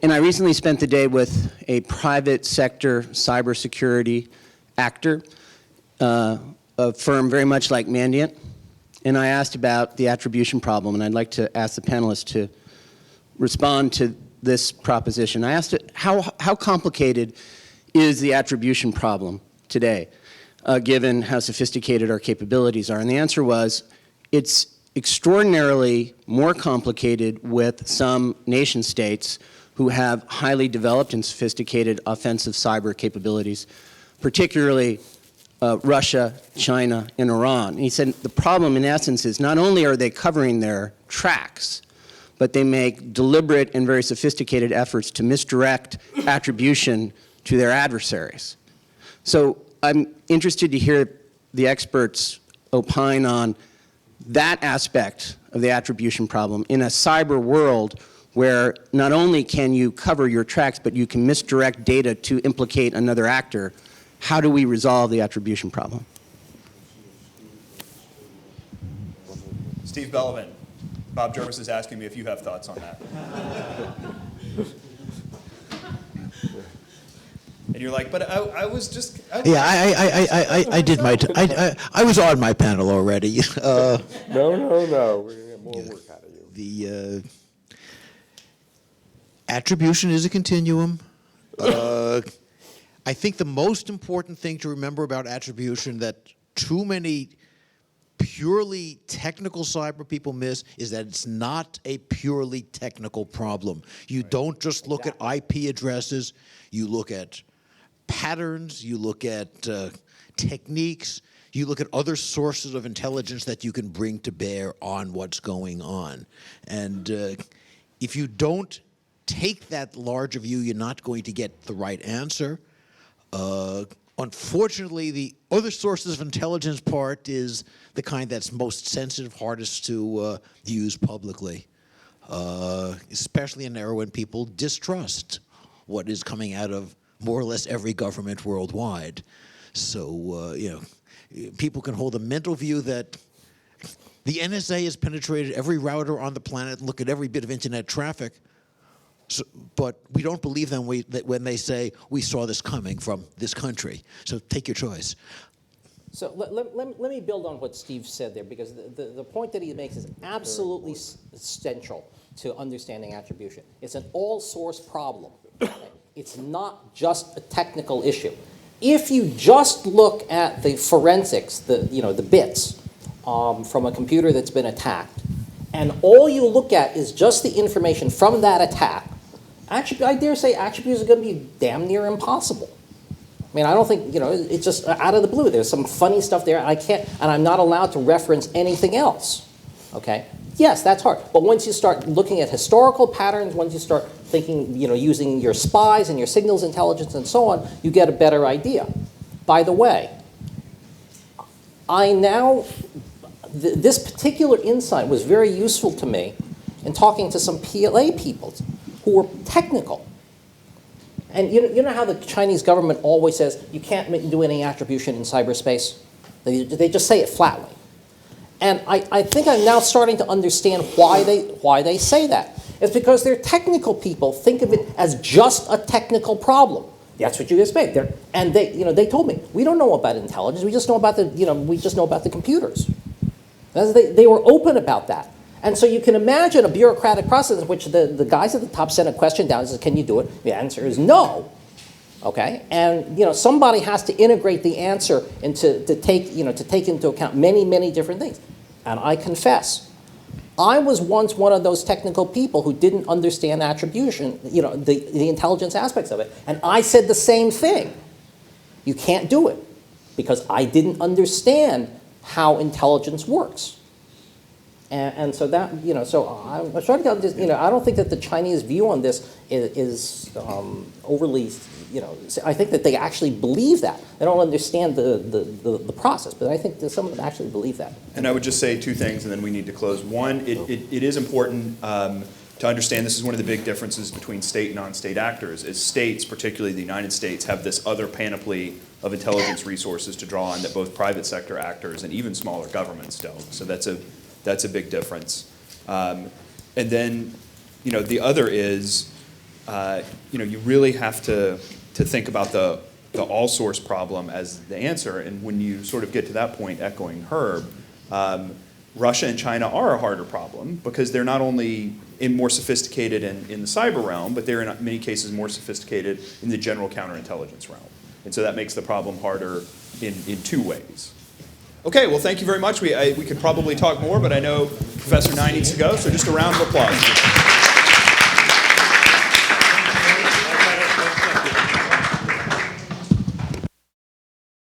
and I recently spent the day with a private sector cybersecurity actor, a firm very much like Mandiant, and I asked about the attribution problem, and I'd like to ask the panelists to respond to this proposition. I asked it, how complicated is the attribution problem today, given how sophisticated our capabilities are? And the answer was, it's extraordinarily more complicated with some nation states who have highly developed and sophisticated offensive cyber capabilities, particularly Russia, China, and Iran. And he said the problem in essence is not only are they covering their tracks, but they make deliberate and very sophisticated efforts to misdirect attribution to their adversaries. So I'm interested to hear the experts opine on that aspect of the attribution problem in a cyber world where not only can you cover your tracks, but you can misdirect data to implicate another actor. How do we resolve the attribution problem? Steve Bellevin. Bob Jervis is asking me if you have thoughts on that. And you're like, but I was just... Yeah, I did my... I was on my panel already. No. We're going to get more work out of you. The attribution is a continuum. I think the most important thing to remember about attribution that too many purely technical cyber people miss is that it's not a purely technical problem. You don't just look at IP addresses, you look at patterns, you look at techniques, you look at other sources of intelligence that you can bring to bear on what's going on. And if you don't take that larger view, you're not going to get the right answer. Unfortunately, the other sources of intelligence part is the kind that's most sensitive, hardest to use publicly, especially in an era when people distrust what is coming out of more or less every government worldwide. So, people can hold a mental view that the NSA has penetrated every router on the planet and look at every bit of internet traffic. So, but we don't believe them when they say, we saw this coming from this country. So take your choice. So let me build on what Steve said there, because the point that he makes is absolutely essential to understanding attribution. It's an all-source problem. Okay? It's not just a technical issue. If you just look at the forensics, the bits from a computer that's been attacked, and all you look at is just the information from that attack, I dare say attribution is going to be damn near impossible. I mean, I don't think, it's just out of the blue. There's some funny stuff there, and I'm not allowed to reference anything else, okay? Yes, that's hard. But once you start looking at historical patterns, once you start thinking, using your spies and your signals intelligence and so on, you get a better idea. By the way, this particular insight was very useful to me in talking to some PLA people who were technical. And you know how the Chinese government always says you can't do any attribution in cyberspace? They just say it flatly. And I think I'm now starting to understand why they say that. It's because their technical people think of it as just a technical problem. That's what you expect. And they told me, we don't know about intelligence. We just know about the computers. They were open about that. And so you can imagine a bureaucratic process in which the guys at the top send a question down and says, can you do it? The answer is no. Okay? And somebody has to integrate the answer to take into account many, many different things. And I confess, I was once one of those technical people who didn't understand attribution, the intelligence aspects of it. And I said the same thing. You can't do it because I didn't understand how intelligence works. And so that, so I'm trying to get, I don't think that the Chinese view on this is overly, I think that they actually believe that. They don't understand the process, but I think that some of them actually believe that. And I would just say two things, and then we need to close. One, it is important to understand this is one of the big differences between state and non-state actors, is states, particularly the United States, have this other panoply of intelligence resources to draw on that both private sector actors and even smaller governments don't. So that's a big difference. And then, the other is, you really have to think about the all source problem as the answer. And when you sort of get to that point, echoing Herb, Russia and China are a harder problem because they're not only more sophisticated in the cyber realm, but they're in many cases more sophisticated in the general counterintelligence realm. And so that makes the problem harder in two ways. Okay, well, thank you very much. We could probably talk more, but I know Professor Nye needs to go, so just a round of applause.